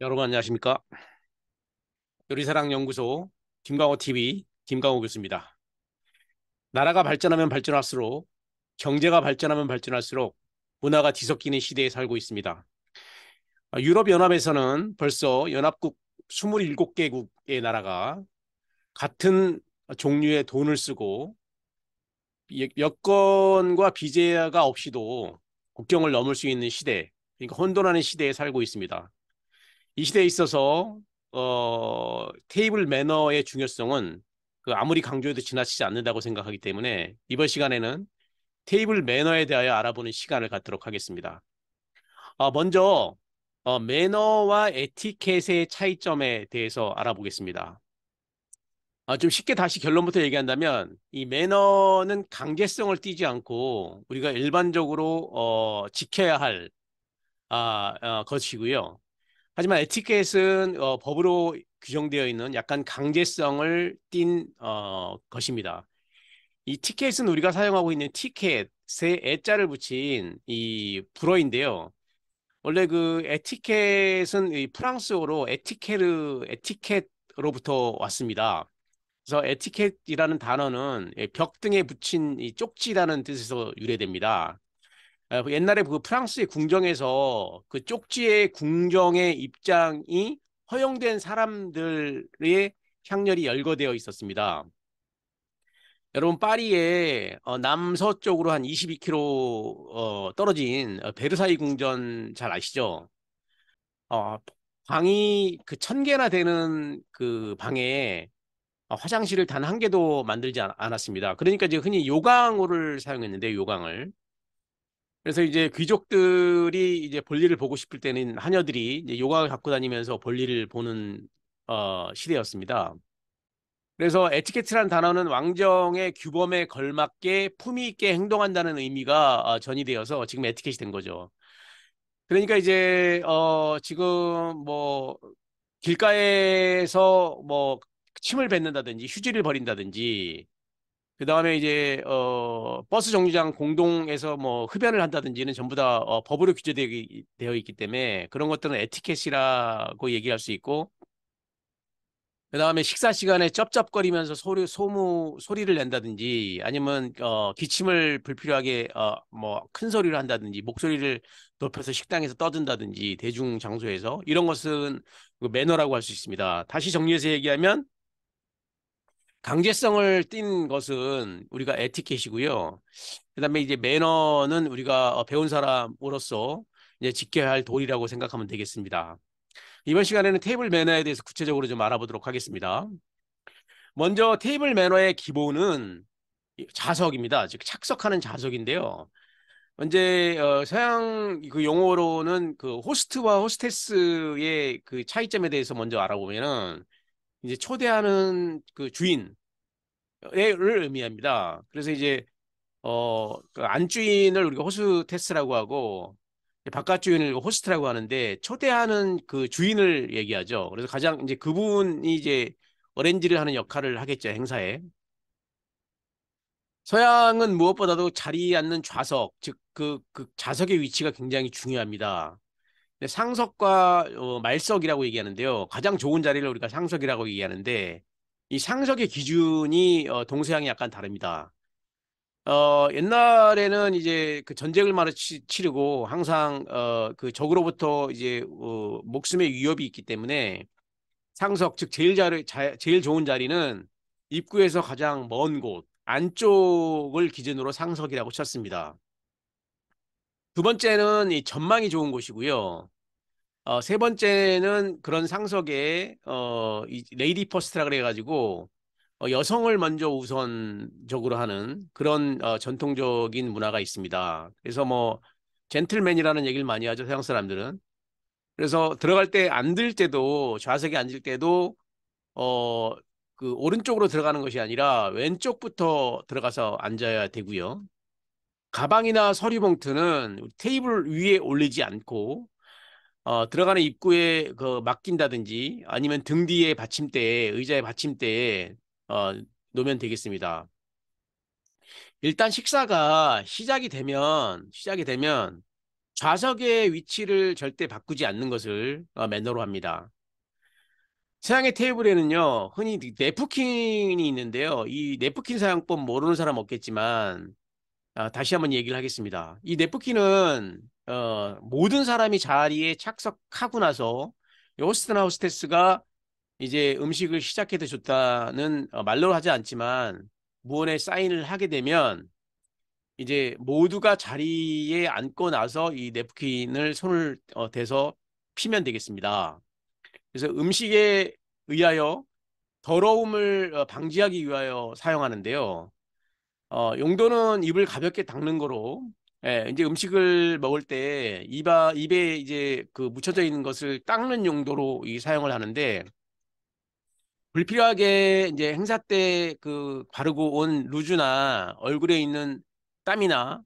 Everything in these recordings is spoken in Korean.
여러분 안녕하십니까? 요리사랑연구소 김강호 TV 김강호 교수입니다. 나라가 발전하면 발전할수록 경제가 발전하면 발전할수록 문화가 뒤섞이는 시대에 살고 있습니다. 유럽연합에서는 벌써 연합국 27개국의 나라가 같은 종류의 돈을 쓰고 여권과 비자가 없이도 국경을 넘을 수 있는 시대, 그러니까 혼돈하는 시대에 살고 있습니다. 이 시대에 있어서 테이블 매너의 중요성은 그 아무리 강조해도 지나치지 않는다고 생각하기 때문에 이번 시간에는 테이블 매너에 대하여 알아보는 시간을 갖도록 하겠습니다. 먼저 매너와 에티켓의 차이점에 대해서 알아보겠습니다. 좀 쉽게 다시 결론부터 얘기한다면 이 매너는 강제성을 띠지 않고 우리가 일반적으로 지켜야 할 것이고요. 하지만 에티켓은 법으로 규정되어 있는 약간 강제성을 띤 것입니다. 이 티켓은 우리가 사용하고 있는 티켓에 애자를 붙인 이 불어인데요. 원래 그 에티켓은 이 프랑스어로 에티켓으로부터 왔습니다. 그래서 에티켓이라는 단어는 벽 등에 붙인 이 쪽지라는 뜻에서 유래됩니다. 옛날에 그 프랑스의 궁정에서 그 쪽지의 궁정의 입장이 허용된 사람들의 향렬이 열거되어 있었습니다. 여러분 파리에 남서쪽으로 한 22km 떨어진 베르사유 궁전 잘 아시죠? 어, 방이 그 1000개나 되는 그 방에 화장실을 단 한 개도 만들지 않았습니다. 그러니까 이제 흔히 요강호를 사용했는데 요강을. 그래서 이제 귀족들이 이제 볼일을 보고 싶을 때는 하녀들이 이제 요강을 갖고 다니면서 볼일을 보는 시대였습니다. 그래서 에티켓이라는 단어는 왕정의 규범에 걸맞게 품위 있게 행동한다는 의미가 전이되어서 지금 에티켓이 된 거죠. 그러니까 이제 지금 뭐 길가에서 뭐 침을 뱉는다든지 휴지를 버린다든지 그 다음에 이제 버스 정류장 공동에서 뭐 흡연을 한다든지는 전부 다 법으로 규제되어 있기 때문에 그런 것들은 에티켓이라고 얘기할 수 있고 그 다음에 식사 시간에 쩝쩝거리면서 소리를 낸다든지 아니면 기침을 불필요하게 뭐 큰 소리를 한다든지 목소리를 높여서 식당에서 떠든다든지 대중 장소에서 이런 것은 그 매너라고 할 수 있습니다. 다시 정리해서 얘기하면 강제성을 띈 것은 우리가 에티켓이고요. 그다음에 이제 매너는 우리가 배운 사람으로서 이제 지켜야 할 도리라고 생각하면 되겠습니다. 이번 시간에는 테이블 매너에 대해서 구체적으로 좀 알아보도록 하겠습니다. 먼저 테이블 매너의 기본은 자석입니다. 즉 착석하는 자석인데요. 현재 서양 그 용어로는 그 호스트와 호스테스의 그 차이점에 대해서 먼저 알아보면은 이제 초대하는 그 주인을 의미합니다. 그래서 이제 그 안주인을 우리가 호스테스라고 하고 바깥 주인을 호스트라고 하는데 초대하는 그 주인을 얘기하죠. 그래서 가장 이제 그분이 이제 어렌지를 하는 역할을 하겠죠, 행사에. 서양은 무엇보다도 자리에 앉는 좌석, 즉 그 좌석의 위치가 굉장히 중요합니다. 근데 상석과 말석이라고 얘기하는데요. 가장 좋은 자리를 우리가 상석이라고 얘기하는데 이 상석의 기준이 동서양이 약간 다릅니다. 옛날에는 이제 그 전쟁을 많이 치르고 항상 그 적으로부터 이제 목숨의 위협이 있기 때문에 상석 즉 제일 좋은 자리는 입구에서 가장 먼 곳 안쪽을 기준으로 상석이라고 쳤습니다. 두 번째는 이 전망이 좋은 곳이고요. 세 번째는 그런 상석에 이 레이디 퍼스트라 그래가지고 여성을 먼저 우선적으로 하는 그런 전통적인 문화가 있습니다. 그래서 뭐 젠틀맨이라는 얘기를 많이 하죠, 서양 사람들은. 그래서 들어갈 때 앉을 때도 좌석에 앉을 때도 어, 그 오른쪽으로 들어가는 것이 아니라 왼쪽부터 들어가서 앉아야 되고요. 가방이나 서류 봉투는 테이블 위에 올리지 않고 들어가는 입구에 그 맡긴다든지 아니면 등 뒤에 받침대에 의자의 받침대에 어, 놓으면 되겠습니다. 일단 식사가 시작이 되면 좌석의 위치를 절대 바꾸지 않는 것을 매너로 합니다. 서양의 테이블에는요, 흔히 네프킨이 있는데요. 이 네프킨 사용법 모르는 사람 없겠지만, 다시 한번 얘기를 하겠습니다. 이 네프킨은 모든 사람이 자리에 착석하고 나서 호스트나 호스테스가 이제 음식을 시작해도 좋다는 말로 하지 않지만 무언에 사인을 하게 되면 이제 모두가 자리에 앉고 나서 이 냅킨을 손을 대서 피면 되겠습니다. 그래서 음식에 의하여 더러움을 방지하기 위하여 사용하는데요. 용도는 입을 가볍게 닦는 거로, 예, 이제 음식을 먹을 때 입에 이제 그 묻혀져 있는 것을 닦는 용도로 이 사용을 하는데, 불필요하게 이제 행사 때 그 바르고 온 루즈나 얼굴에 있는 땀이나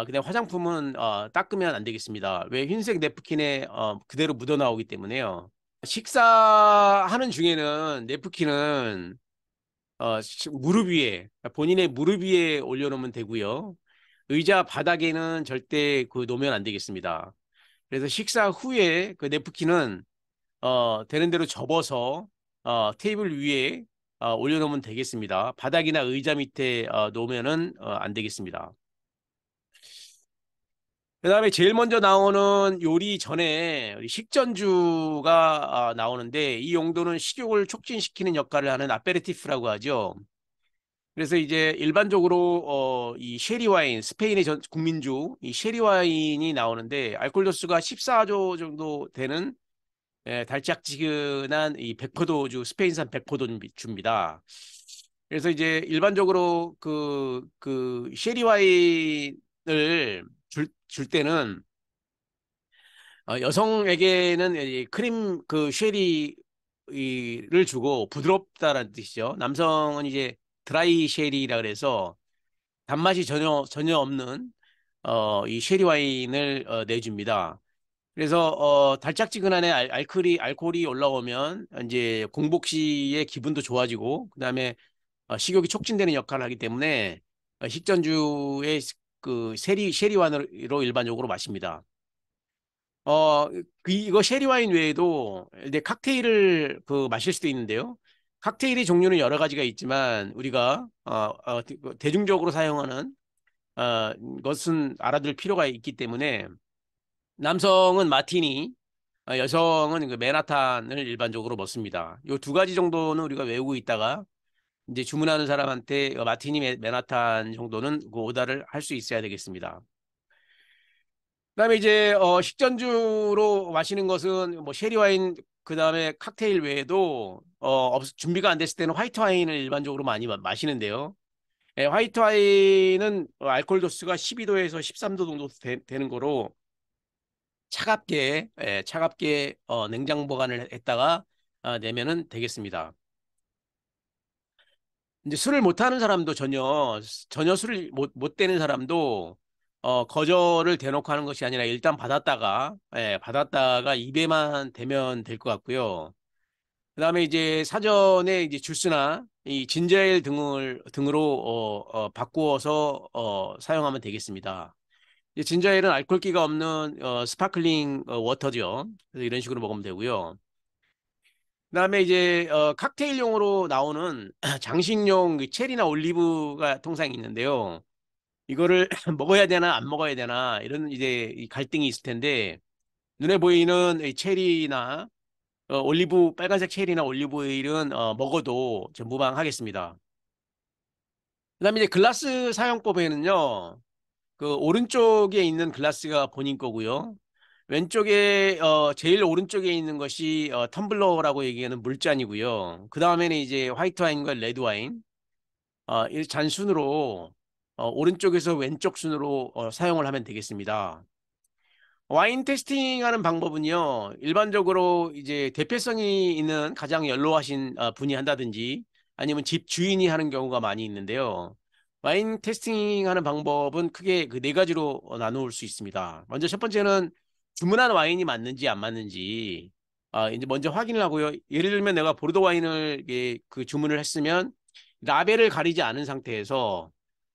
그다음 화장품은 닦으면 안 되겠습니다. 왜 흰색 냅킨에 그대로 묻어 나오기 때문에요. 식사하는 중에는 냅킨은 무릎 위에 본인의 무릎 위에 올려놓으면 되고요. 의자 바닥에는 절대 그 놓으면 안 되겠습니다. 그래서 식사 후에 그 냅킨은 되는 대로 접어서 테이블 위에 올려놓으면 되겠습니다. 바닥이나 의자 밑에 놓으면은 안 되겠습니다. 그다음에 제일 먼저 나오는 요리 전에 식전주가 나오는데 이 용도는 식욕을 촉진시키는 역할을 하는 아페리티프라고 하죠. 그래서 이제 일반적으로 이 쉐리 와인, 스페인의 국민주 이 쉐리 와인이 나오는데 알코올 도수가 14도 정도 되는 달짝지근한 이 백포도주, 스페인산 백포도주입니다. 그래서 이제 일반적으로 그 쉐리 와인을 줄 때는 여성에게는 이 크림 그 쉐리를 주고 부드럽다라는 뜻이죠. 남성은 이제 드라이 쉐리라 그래서 단맛이 전혀 없는 이 쉐리 와인을 내줍니다. 그래서 달짝지근한 알코올이 올라오면 이제 공복 시에 기분도 좋아지고 그다음에 식욕이 촉진되는 역할을 하기 때문에 식전주의 그 쉐리 와인으로 일반적으로 마십니다. 이거 쉐리 와인 외에도 이제 칵테일을 그 마실 수도 있는데요. 칵테일의 종류는 여러 가지가 있지만 우리가 대중적으로 사용하는 어, 것은 알아둘 필요가 있기 때문에 남성은 마티니, 여성은 그 맨하탄을 일반적으로 먹습니다. 요 두 가지 정도는 우리가 외우고 있다가 이제 주문하는 사람한테 마티니 맨하탄 정도는 그 오다를 할 수 있어야 되겠습니다. 그다음에 이제 식전주로 마시는 것은 뭐 쉐리 와인 그다음에 칵테일 외에도 준비가 안 됐을 때는 화이트 와인을 일반적으로 많이 마시는데요. 예, 화이트 와인은 알코올 도수가 12도에서 13도 정도 되는 거로 차갑게 냉장 보관을 했다가 내면은 되겠습니다. 이제 술을 못하는 사람도 전혀 술을 못 되는 사람도 거절을 대놓고 하는 것이 아니라 일단 받았다가 입에만 대면 될 것 같고요. 그다음에 이제 사전에 이제 주스나 이 진저엘 등으로 바꾸어서 사용하면 되겠습니다. 이제 진저엘은 알코올기가 없는 스파클링 워터죠. 그래서 이런 식으로 먹으면 되고요. 그다음에 이제 칵테일용으로 나오는 장식용 그 체리나 올리브가 통상 있는데요. 이거를 먹어야 되나 안 먹어야 되나 이런 이제 이 갈등이 있을 텐데 눈에 보이는 이 체리나 빨간색 체리나 올리브 오일은 먹어도 좀 무방하겠습니다. 그다음에 이제 글라스 사용법에는요. 그 오른쪽에 있는 글라스가 본인 거고요. 왼쪽에 제일 오른쪽에 있는 것이 텀블러라고 얘기하는 물잔이고요. 그 다음에는 이제 화이트 와인과 레드 와인 이 잔순으로 오른쪽에서 왼쪽 순으로 사용을 하면 되겠습니다. 와인 테스팅하는 방법은요. 일반적으로 이제 대표성이 있는 가장 연로하신 분이 한다든지 아니면 집 주인이 하는 경우가 많이 있는데요. 와인 테스팅하는 방법은 크게 그 네 가지로 나누을 수 있습니다. 먼저 첫 번째는 주문한 와인이 맞는지 안 맞는지 이제 먼저 확인을 하고요. 예를 들면 내가 보르도 와인을 그 주문을 했으면 라벨을 가리지 않은 상태에서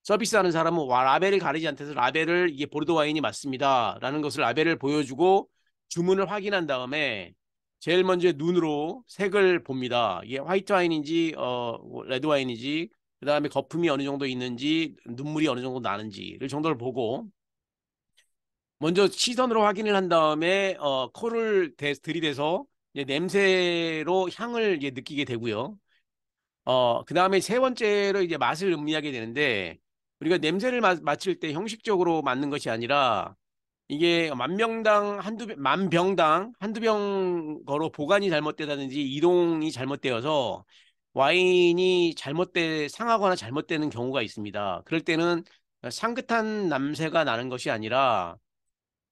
서비스하는 사람은 라벨을 가리지 않대서 라벨을 이게 보르도 와인이 맞습니다라는 것을 라벨을 보여주고 주문을 확인한 다음에 제일 먼저 눈으로 색을 봅니다. 이게 화이트 와인인지 레드 와인인지 그다음에 거품이 어느 정도 있는지 눈물이 어느 정도 나는지를 정도를 보고 먼저 시선으로 확인을 한 다음에 코를 들이대서 이제 냄새로 향을 이제 느끼게 되고요. 그다음에 세 번째로 이제 맛을 음미하게 되는데 우리가 냄새를 맡을 때 형식적으로 맡는 것이 아니라 이게 만 병당 한두 병 거로 보관이 잘못되다든지 이동이 잘못되어서 와인이 상하거나 잘못되는 경우가 있습니다. 그럴 때는 향긋한 냄새가 나는 것이 아니라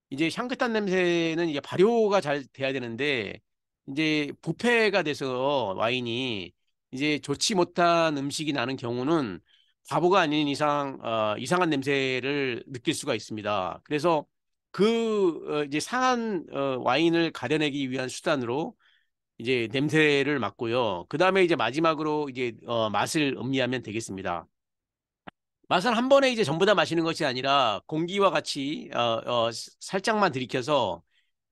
이제 향긋한 냄새는 이게 발효가 잘 돼야 되는데 이제 부패가 돼서 와인이 이제 좋지 못한 음식이 나는 경우는 바보가 아닌 이상 이상한 냄새를 느낄 수가 있습니다. 그래서 이제 상한 와인을 가려내기 위한 수단으로 이제 냄새를 맡고요. 그 다음에 이제 마지막으로 이제 맛을 음미하면 되겠습니다. 맛은 한 번에 이제 전부 다 마시는 것이 아니라 공기와 같이 살짝만 들이켜서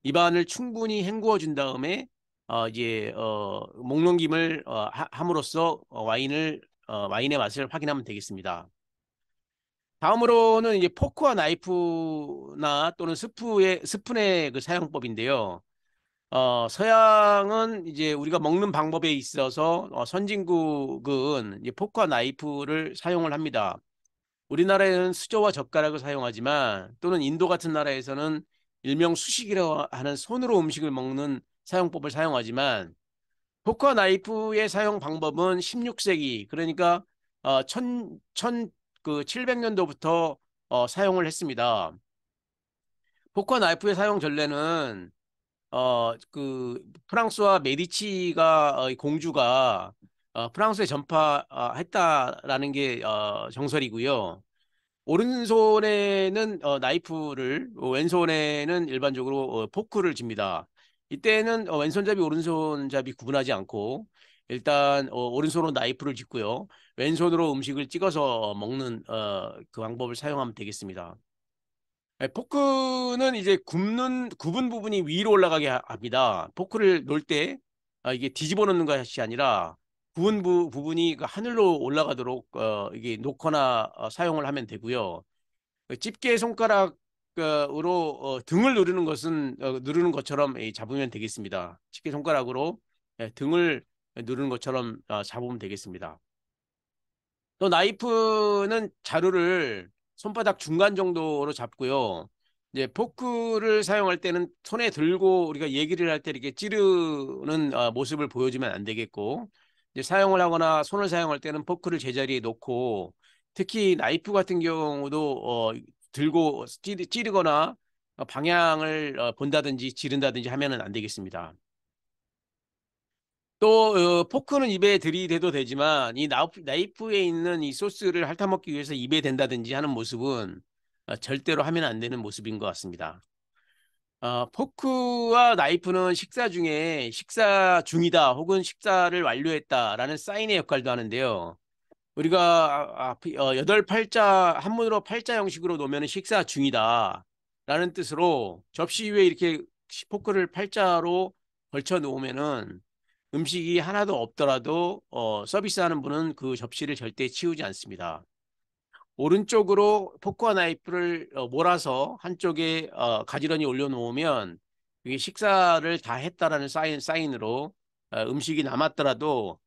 입안을 충분히 헹구어 준 다음에 이제 목넘김을 함으로써 와인의 맛을 확인하면 되겠습니다. 다음으로는 이제 포크와 나이프나 또는 스푼의 그 사용법인데요. 서양은 이제 우리가 먹는 방법에 있어서 선진국은 이제 포크와 나이프를 사용을 합니다. 우리나라에는 수저와 젓가락을 사용하지만 또는 인도 같은 나라에서는 일명 수식이라고 하는 손으로 음식을 먹는 사용법을 사용하지만 포크와 나이프의 사용 방법은 16세기 그러니까 그 700년도부터 사용을 했습니다. 포크와 나이프의 사용 전례는 그 프랑스와 메디치가 이 공주가 프랑스에 전파했다라는 게 정설이고요. 오른손에는 나이프를, 왼손에는 일반적으로 포크를 줍니다. 이때는 왼손잡이, 오른손잡이 구분하지 않고 일단 오른손으로 나이프를 짚고요. 왼손으로 음식을 찍어서 먹는 그 방법을 사용하면 되겠습니다. 네, 포크는 이제 굽은 부분이 위로 올라가게 합니다. 포크를 놓을 때 이게 뒤집어 놓는 것이 아니라 구운 부분이 그 하늘로 올라가도록 이게 놓거나 사용을 하면 되고요. 집게 손가락으로 등을 누르는 것처럼 잡으면 되겠습니다. 집게 손가락으로 등을 누르는 것처럼 잡으면 되겠습니다. 또 나이프는 자루를 손바닥 중간 정도로 잡고요. 이제 포크를 사용할 때는 손에 들고 우리가 얘기를 할 때 이렇게 찌르는 모습을 보여주면 안 되겠고, 이제 사용을 하거나 손을 사용할 때는 포크를 제자리에 놓고, 특히 나이프 같은 경우도 들고 찌르거나 방향을 본다든지 지른다든지 하면은 안 되겠습니다. 또 포크는 입에 들이대도 되지만 이 나이프에 있는 이 소스를 핥아먹기 위해서 입에 댄다든지 하는 모습은 절대로 하면 안 되는 모습인 것 같습니다. 포크와 나이프는 식사 중이다 혹은 식사를 완료했다라는 사인의 역할도 하는데요. 우리가 여덟 팔자 한문으로 팔자 형식으로 놓으면 식사 중이다라는 뜻으로 접시 위에 이렇게 포크를 팔자로 걸쳐 놓으면은 음식이 하나도 없더라도 서비스하는 분은 그 접시를 절대 치우지 않습니다. 오른쪽으로 포크와 나이프를 몰아서 한쪽에 가지런히 올려놓으면 이게 식사를 다 했다라는 사인으로 음식이 남았더라도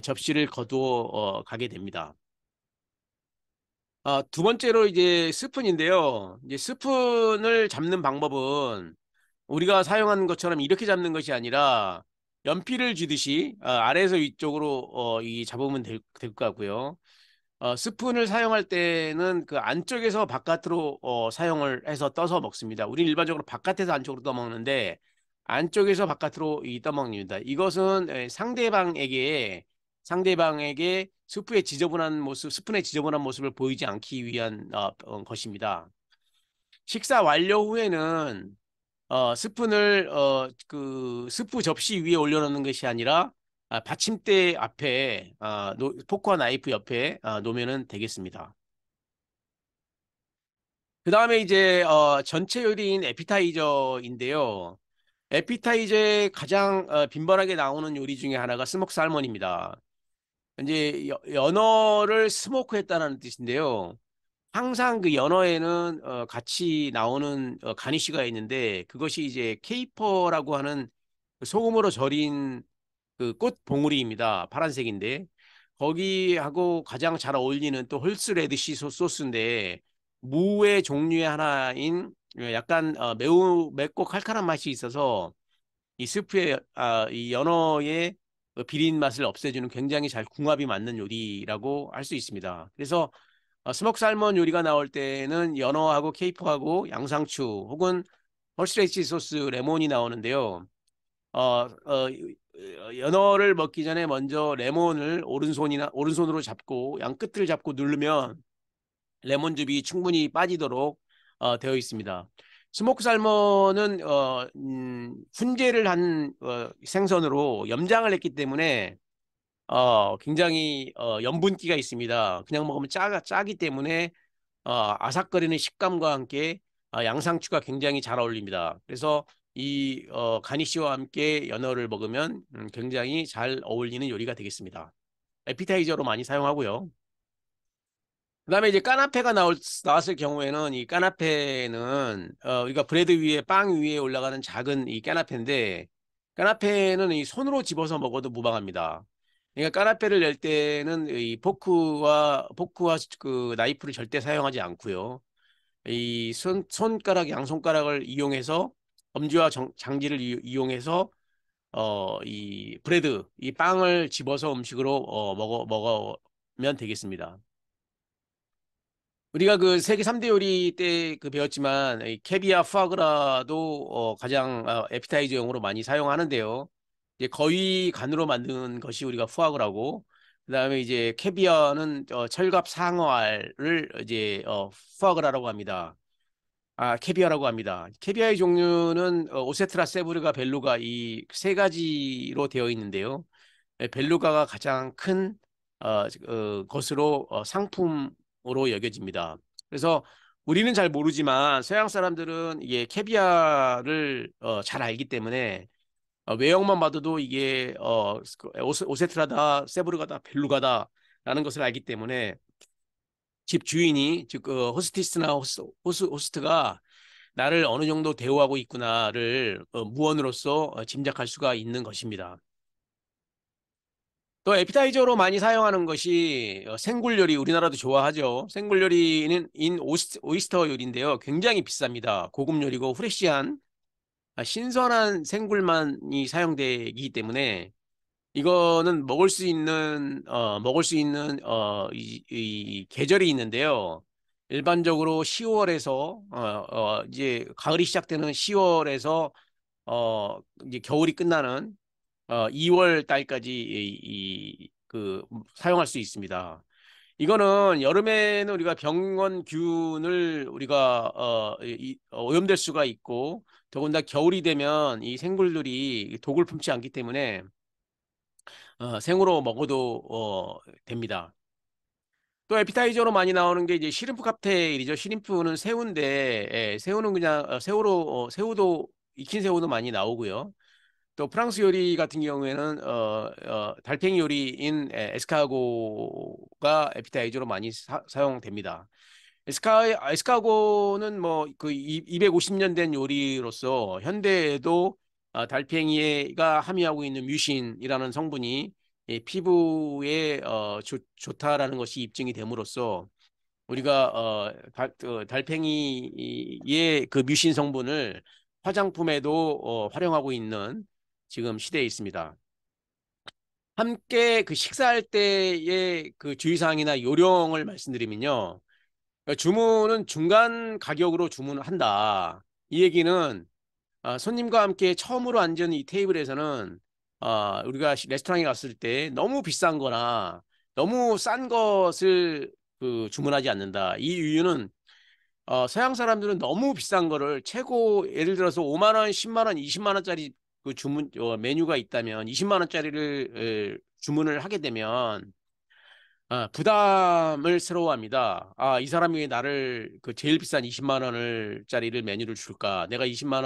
접시를 거두어 가게 됩니다. 두 번째로 이제 스푼인데요. 이제 스푼을 잡는 방법은 우리가 사용하는 것처럼 이렇게 잡는 것이 아니라 연필을 쥐듯이 아래에서 위쪽으로 이 잡으면 될 것 같고요. 스푼을 사용할 때는 그 안쪽에서 바깥으로 사용을 해서 떠서 먹습니다. 우리는 일반적으로 바깥에서 안쪽으로 떠먹는데 안쪽에서 바깥으로 떠먹습니다. 이것은 상대방에게 스푼의 지저분한 모습을 보이지 않기 위한 것입니다. 식사 완료 후에는 스푼을 그 스프 접시 위에 올려놓는 것이 아니라 받침대 앞에 포크와 나이프 옆에 놓으면 되겠습니다. 그 다음에 이제 전체 요리인 에피타이저인데요. 에피타이저에 가장 빈번하게 나오는 요리 중에 하나가 스모크 살몬입니다. 이제 연어를 스모크했다는 뜻인데요. 항상 그 연어에는 같이 나오는 가니쉬가 있는데 그것이 이제 케이퍼라고 하는 그 소금으로 절인 그 꽃 봉우리입니다. 파란색인데 거기하고 가장 잘 어울리는 또 홀스레드시 소스인데 무의 종류의 하나인 약간 매우 맵고 칼칼한 맛이 있어서 이 스프에 이 연어의 그 비린 맛을 없애주는 굉장히 잘 궁합이 맞는 요리라고 할 수 있습니다. 그래서 스모크 살몬 요리가 나올 때는 연어하고 케이퍼하고 양상추 혹은 홀스레이치 소스 레몬이 나오는데요. 연어를 먹기 전에 먼저 레몬을 오른손으로 잡고 양 끝을 잡고 누르면 레몬즙이 충분히 빠지도록 되어 있습니다. 스모크 살몬은 훈제를 한 생선으로 염장을 했기 때문에 굉장히 염분기가 있습니다. 그냥 먹으면 짜기 때문에 아삭거리는 식감과 함께 양상추가 굉장히 잘 어울립니다. 그래서 이 가니쉬와 함께 연어를 먹으면 굉장히 잘 어울리는 요리가 되겠습니다. 에피타이저로 많이 사용하고요. 그다음에 이제 나왔을 경우에는 이 까나페는 우리가 브레드 위에 빵 위에 올라가는 작은 이 까나페인데 까나페는 이 손으로 집어서 먹어도 무방합니다. 그러니까 까나페를 낼 때는 이 포크와 그 나이프를 절대 사용하지 않고요. 이 손가락 양손가락을 이용해서 엄지와 장지를 이용해서 이 브레드 이 빵을 집어서 음식으로 먹으면 되겠습니다. 우리가 그 세계 3대 요리 때 그 배웠지만 이 캐비아 푸아그라도 가장 에피타이저용으로 많이 사용하는데요. 이제 거위 간으로 만든 것이 우리가 푸아그라고 그다음에 이제 캐비아는 철갑 상어알을 이제 푸아그라라고 합니다. 캐비아라고 합니다. 캐비아의 종류는 오세트라, 세브르가, 벨루가 이 세 가지로 되어 있는데요. 벨루가가 가장 큰 것으로 상품으로 여겨집니다. 그래서 우리는 잘 모르지만 서양 사람들은 이게 캐비아를 잘 알기 때문에 외형만 봐도 이게 오세트라다, 세브르가다, 벨루가다라는 것을 알기 때문에 집 주인이 즉 호스티스나 호스트가 나를 어느 정도 대우하고 있구나를 무언으로서 짐작할 수가 있는 것입니다. 또 에피타이저로 많이 사용하는 것이 생굴 요리 우리나라도 좋아하죠. 생굴 요리는 오이스터 요리인데요. 굉장히 비쌉니다. 고급 요리고 프레시한 신선한 생굴만이 사용되기 때문에 이거는 먹을 수 있는 이 계절이 있는데요. 일반적으로 10월에서 이제 가을이 시작되는 10월에서 이제 겨울이 끝나는 2월 달까지 그 사용할 수 있습니다. 이거는 여름에는 우리가 병원균을 우리가 오염될 수가 있고 더군다나 겨울이 되면 이 생굴들이 독을 품지 않기 때문에 생으로 먹어도 됩니다. 또 에피타이저로 많이 나오는 게 이제 시림프 칵테일이죠. 시림프는 새우인데 새우는 그냥 새우도 익힌 새우도 많이 나오고요. 또 프랑스 요리 같은 경우에는 달팽이 요리인 에스카고가 에피타이저로 많이 사용됩니다. 에스카고는 뭐 그 250년 된 요리로서 현대에도 달팽이가 함유하고 있는 뮤신이라는 성분이 이 피부에 좋다라는 것이 입증이 됨으로써 우리가 달팽이의 그 뮤신 성분을 화장품에도 활용하고 있는 지금 시대에 있습니다. 함께 그 식사할 때의 그 주의사항이나 요령을 말씀드리면요. 주문은 중간 가격으로 주문을 한다. 이 얘기는 손님과 함께 처음으로 앉은 이 테이블에서는 우리가 레스토랑에 갔을 때 너무 비싼 거나 너무 싼 것을 그 주문하지 않는다. 이 이유는 서양 사람들은 너무 비싼 거를 최고 예를 들어서 5만 원, 10만 원, 20만 원짜리 그 메뉴가 있다면 20만 원짜리를 주문을 하게 되면 부담을 스러워합니다. 이 사람이 왜 나를 그 제일 비싼 20만 원을 짜리를 메뉴를 줄까? 내가 20만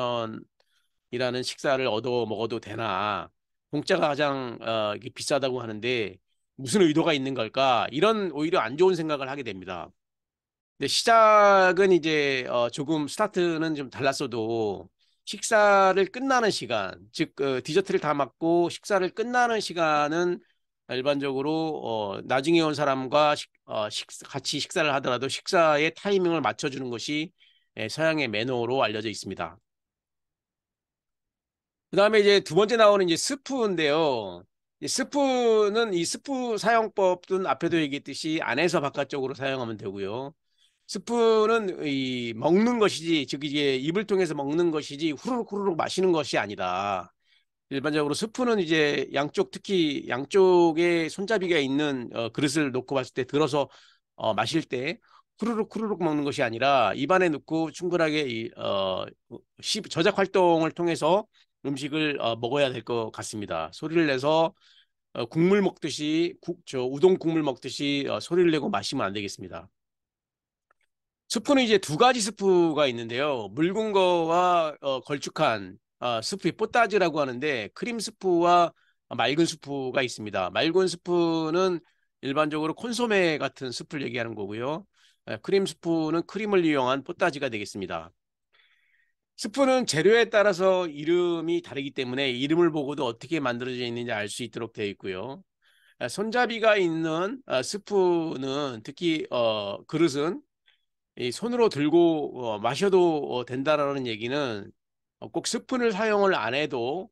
원이라는 식사를 얻어 먹어도 되나? 공짜가 가장 이게 비싸다고 하는데 무슨 의도가 있는 걸까? 이런 오히려 안 좋은 생각을 하게 됩니다. 근데 시작은 이제 조금 스타트는 좀 달랐어도 식사를 끝나는 시간, 즉 디저트를 다 먹고 식사를 끝나는 시간은 일반적으로 나중에 온 사람과 같이 식사를 하더라도 식사의 타이밍을 맞춰주는 것이 서양의 매너로 알려져 있습니다. 그다음에 이제 두 번째 나오는 이제 스프인데요. 이 스프는 이 스프 사용법은 앞에도 얘기했듯이 안에서 바깥쪽으로 사용하면 되고요. 스프는 이 먹는 것이지, 즉 이게 입을 통해서 먹는 것이지 후루룩 후루룩 마시는 것이 아니다. 일반적으로 스프는 이제 양쪽, 특히 양쪽에 손잡이가 있는 그릇을 놓고 봤을 때 들어서 마실 때 후루룩 후루룩 먹는 것이 아니라 입안에 넣고 충분하게 저작 활동을 통해서 음식을 먹어야 될 것 같습니다. 소리를 내서 국물 먹듯이 우동 국물 먹듯이 소리를 내고 마시면 안 되겠습니다. 스프는 이제 두 가지 스프가 있는데요. 묽은 거와 걸쭉한 스프, 포타지라고 하는데 크림 스프와 맑은 스프가 있습니다. 맑은 스프는 일반적으로 콘소메 같은 스프를 얘기하는 거고요. 크림 스프는 크림을 이용한 포타지가 되겠습니다. 스프는 재료에 따라서 이름이 다르기 때문에 이름을 보고도 어떻게 만들어져 있는지 알 수 있도록 되어 있고요. 손잡이가 있는 스프는 특히 그릇은 이 손으로 들고 마셔도 된다라는 얘기는 꼭 스푼을 사용을 안 해도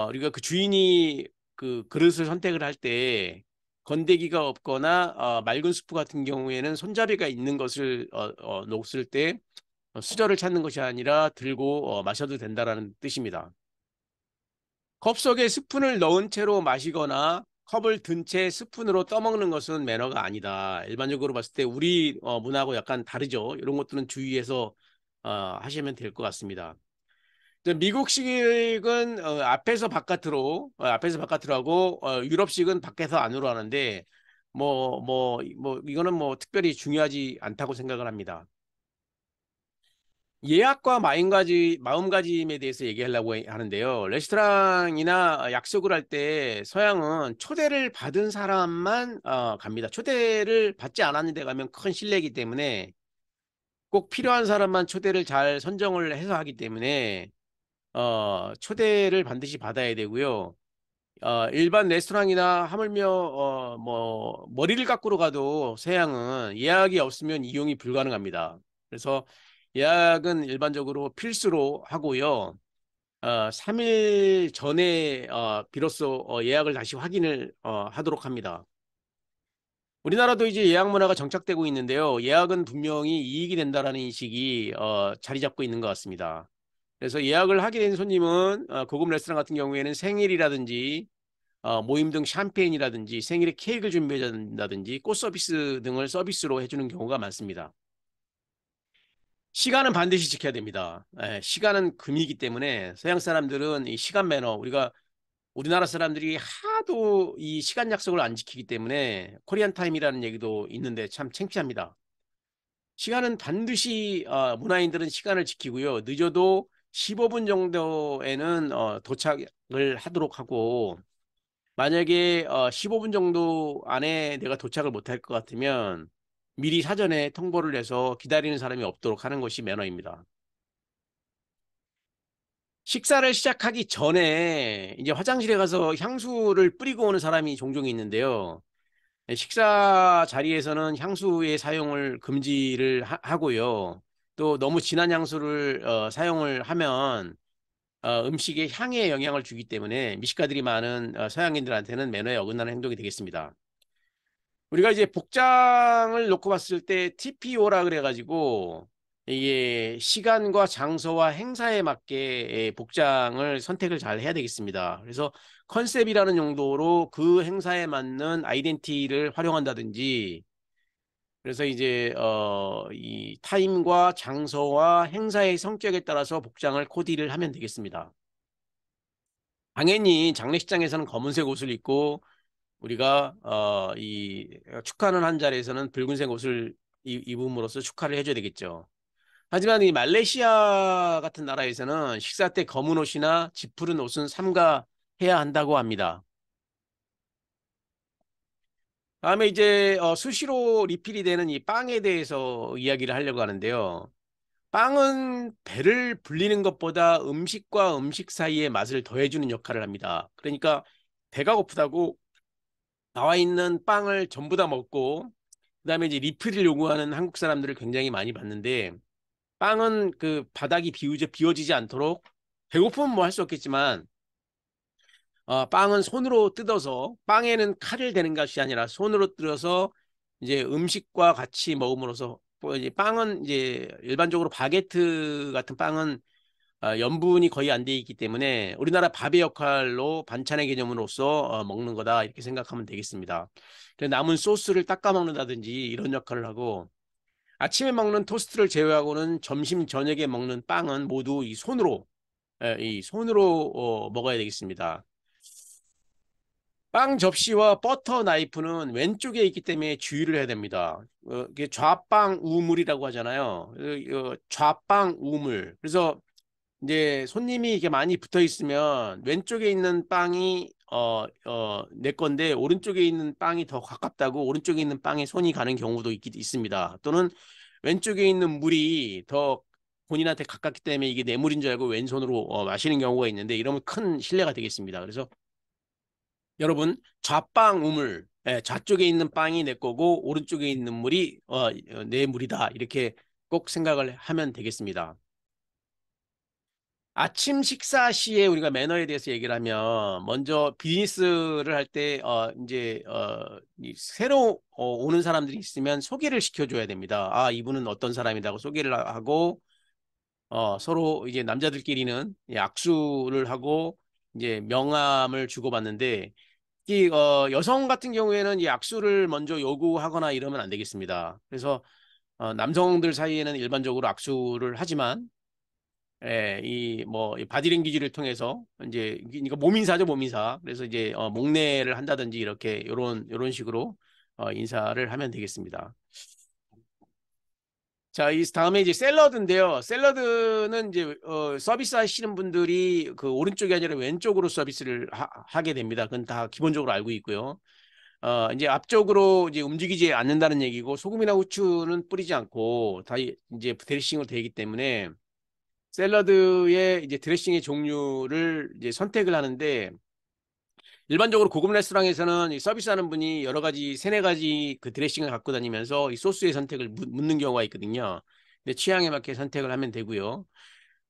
우리가 그 주인이 그 그릇을 선택을 할 때 건더기가 없거나 맑은 스프 같은 경우에는 손잡이가 있는 것을 놓을 때 수저를 찾는 것이 아니라 들고 마셔도 된다라는 뜻입니다. 컵 속에 스푼을 넣은 채로 마시거나 컵을 든 채 스푼으로 떠먹는 것은 매너가 아니다. 일반적으로 봤을 때 우리 문화하고 약간 다르죠. 이런 것들은 주의해서 하시면 될 것 같습니다. 미국식은 앞에서 바깥으로 하고 유럽식은 밖에서 안으로 하는데 이거는 뭐 특별히 중요하지 않다고 생각을 합니다. 예약과 마음가짐에 대해서 얘기하려고 하는데요. 레스토랑이나 약속을 할 때 서양은 초대를 받은 사람만 갑니다. 초대를 받지 않았는데 가면 큰 실례이기 때문에 꼭 필요한 사람만 초대를 잘 선정을 해서 하기 때문에 초대를 반드시 받아야 되고요. 일반 레스토랑이나 하물며 머리를 깎으러 가도 서양은 예약이 없으면 이용이 불가능합니다. 그래서 예약은 일반적으로 필수로 하고요. 3일 전에 비로소 예약을 다시 확인을 하도록 합니다. 우리나라도 이제 예약 문화가 정착되고 있는데요. 예약은 분명히 이익이 된다라는 인식이 자리 잡고 있는 것 같습니다. 그래서 예약을 하게 된 손님은 고급 레스토랑 같은 경우에는 생일이라든지 모임 등 샴페인이라든지 생일에 케이크를 준비해준다든지 꽃 서비스 등을 서비스로 해주는 경우가 많습니다. 시간은 반드시 지켜야 됩니다. 시간은 금이기 때문에 서양 사람들은 이 시간 매너, 우리나라 사람들이 하도 이 시간 약속을 안 지키기 때문에 코리안 타임이라는 얘기도 있는데 참 창피합니다. 시간은 반드시 문화인들은 시간을 지키고요. 늦어도 15분 정도에는 도착을 하도록 하고 만약에 15분 정도 안에 내가 도착을 못할 것 같으면 미리 사전에 통보를 해서 기다리는 사람이 없도록 하는 것이 매너입니다. 식사를 시작하기 전에 이제 화장실에 가서 향수를 뿌리고 오는 사람이 종종 있는데요. 식사 자리에서는 향수의 사용을 금지를 하고요. 또 너무 진한 향수를 사용을 하면 음식에 향에 영향을 주기 때문에 미식가들이 많은 서양인들한테는 매너에 어긋나는 행동이 되겠습니다. 우리가 이제 복장을 놓고 봤을 때 TPO라 그래가지고 이게 시간과 장소와 행사에 맞게 복장을 선택을 잘 해야 되겠습니다. 그래서 컨셉이라는 용도로 그 행사에 맞는 아이덴티를 활용한다든지 그래서 이제 이 타임과 장소와 행사의 성격에 따라서 복장을 코디를 하면 되겠습니다. 당연히 장례식장에서는 검은색 옷을 입고 우리가 이 축하하는 한 자리에서는 붉은색 옷을 입음으로써 축하를 해줘야 되겠죠. 하지만 이 말레이시아 같은 나라에서는 식사 때 검은 옷이나 짙은 옷은 삼가해야 한다고 합니다. 다음에 이제 수시로 리필이 되는 이 빵에 대해서 이야기를 하려고 하는데요. 빵은 배를 불리는 것보다 음식과 음식 사이의 맛을 더해주는 역할을 합니다. 그러니까 배가 고프다고 나와 있는 빵을 전부 다 먹고 그다음에 이제 리필을 요구하는 한국 사람들을 굉장히 많이 봤는데 빵은 그 바닥이 비워지지 않도록 배고프면 뭐 할 수 없겠지만 빵은 손으로 뜯어서 빵에는 칼을 대는 것이 아니라 손으로 뜯어서 이제 음식과 같이 먹음으로써 뭐 이제 빵은 이제 일반적으로 바게트 같은 빵은 염분이 거의 안 돼 있기 때문에 우리나라 밥의 역할로 반찬의 개념으로서 먹는 거다 이렇게 생각하면 되겠습니다. 그래서 남은 소스를 닦아 먹는다든지 이런 역할을 하고 아침에 먹는 토스트를 제외하고는 점심 저녁에 먹는 빵은 모두 이 손으로 먹어야 되겠습니다. 빵 접시와 버터 나이프는 왼쪽에 있기 때문에 주의를 해야 됩니다. 이게 좌빵 우물이라고 하잖아요. 좌빵 우물. 그래서 이제 손님이 이렇게 많이 붙어 있으면 왼쪽에 있는 빵이 내 건데 오른쪽에 있는 빵이 더 가깝다고 오른쪽에 있는 빵에 손이 가는 경우도 있습니다. 또는 왼쪽에 있는 물이 더 본인한테 가깝기 때문에 이게 내 물인 줄 알고 왼손으로 마시는 경우가 있는데 이러면 큰 실례가 되겠습니다. 그래서 여러분 좌빵 우물 좌쪽에 있는 빵이 내 거고 오른쪽에 있는 물이 내 물이다 이렇게 꼭 생각을 하면 되겠습니다. 아침 식사 시에 우리가 매너에 대해서 얘기를 하면 먼저 비즈니스를 할 때 이제 새로 오는 사람들이 있으면 소개를 시켜줘야 됩니다. 아 이분은 어떤 사람이라고 소개를 하고 서로 이제 남자들끼리는 악수를 하고 이제 명함을 주고받는데 이 여성 같은 경우에는 이 악수를 먼저 요구하거나 이러면 안 되겠습니다. 그래서 남성들 사이에는 일반적으로 악수를 하지만 이 뭐 바디랭귀지를 통해서 이제 그러니까 몸인사죠, 몸인사. 그래서 이제 목례를 한다든지 이렇게 요런 식으로 인사를 하면 되겠습니다. 자, 이 다음에 이제 샐러드인데요. 샐러드는 이제 서비스 하시는 분들이 그 오른쪽이 아니라 왼쪽으로 서비스를 하게 됩니다. 그건 다 기본적으로 알고 있고요. 이제 앞쪽으로 이제 움직이지 않는다는 얘기고 소금이나 후추는 뿌리지 않고 다 이제 드레싱으로 되기 때문에 샐러드의 이제 드레싱의 종류를 이제 선택을 하는데 일반적으로 고급 레스토랑에서는 이 서비스하는 분이 여러 가지 세네 가지 그 드레싱을 갖고 다니면서 이 소스의 선택을 묻는 경우가 있거든요. 근데 취향에 맞게 선택을 하면 되고요.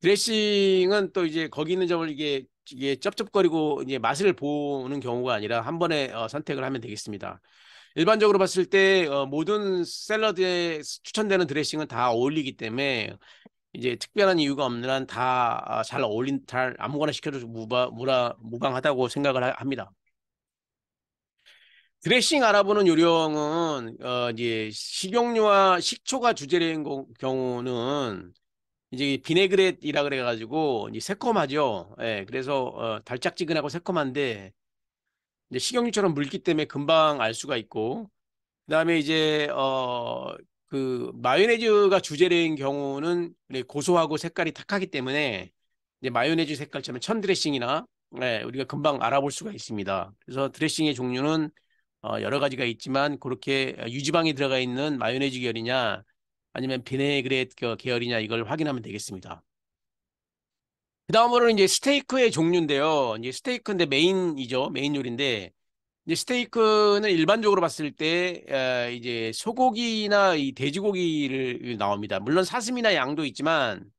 드레싱은 또 이제 거기 있는 점을 이게 쩝쩝거리고 이제 맛을 보는 경우가 아니라 한 번에 선택을 하면 되겠습니다. 일반적으로 봤을 때 모든 샐러드에 추천되는 드레싱은 다 어울리기 때문에 이제 특별한 이유가 없는 한 다 잘 아무거나 시켜도 무방하다고 생각을 합니다. 드레싱 알아보는 요령은 이제 식용유와 식초가 주재료인 경우는 이제 비네그렛이라 그래가지고 이제 새콤하죠. 예, 그래서 달짝지근하고 새콤한데 이제 식용유처럼 묽기 때문에 금방 알 수가 있고 그다음에 이제 그 마요네즈가 주재료인 경우는 고소하고 색깔이 탁하기 때문에 이제 마요네즈 색깔처럼 천 드레싱이나 우리가 금방 알아볼 수가 있습니다. 그래서 드레싱의 종류는 여러 가지가 있지만 그렇게 유지방이 들어가 있는 마요네즈 계열이냐 아니면 비네그렛 계열이냐 이걸 확인하면 되겠습니다. 그다음으로는 이제 스테이크의 종류인데요. 이제 스테이크인데 메인이죠. 메인 요리인데 이제 스테이크는 일반적으로 봤을 때 이제 소고기나 이 돼지고기를 나옵니다. 물론 사슴이나 양도 있지만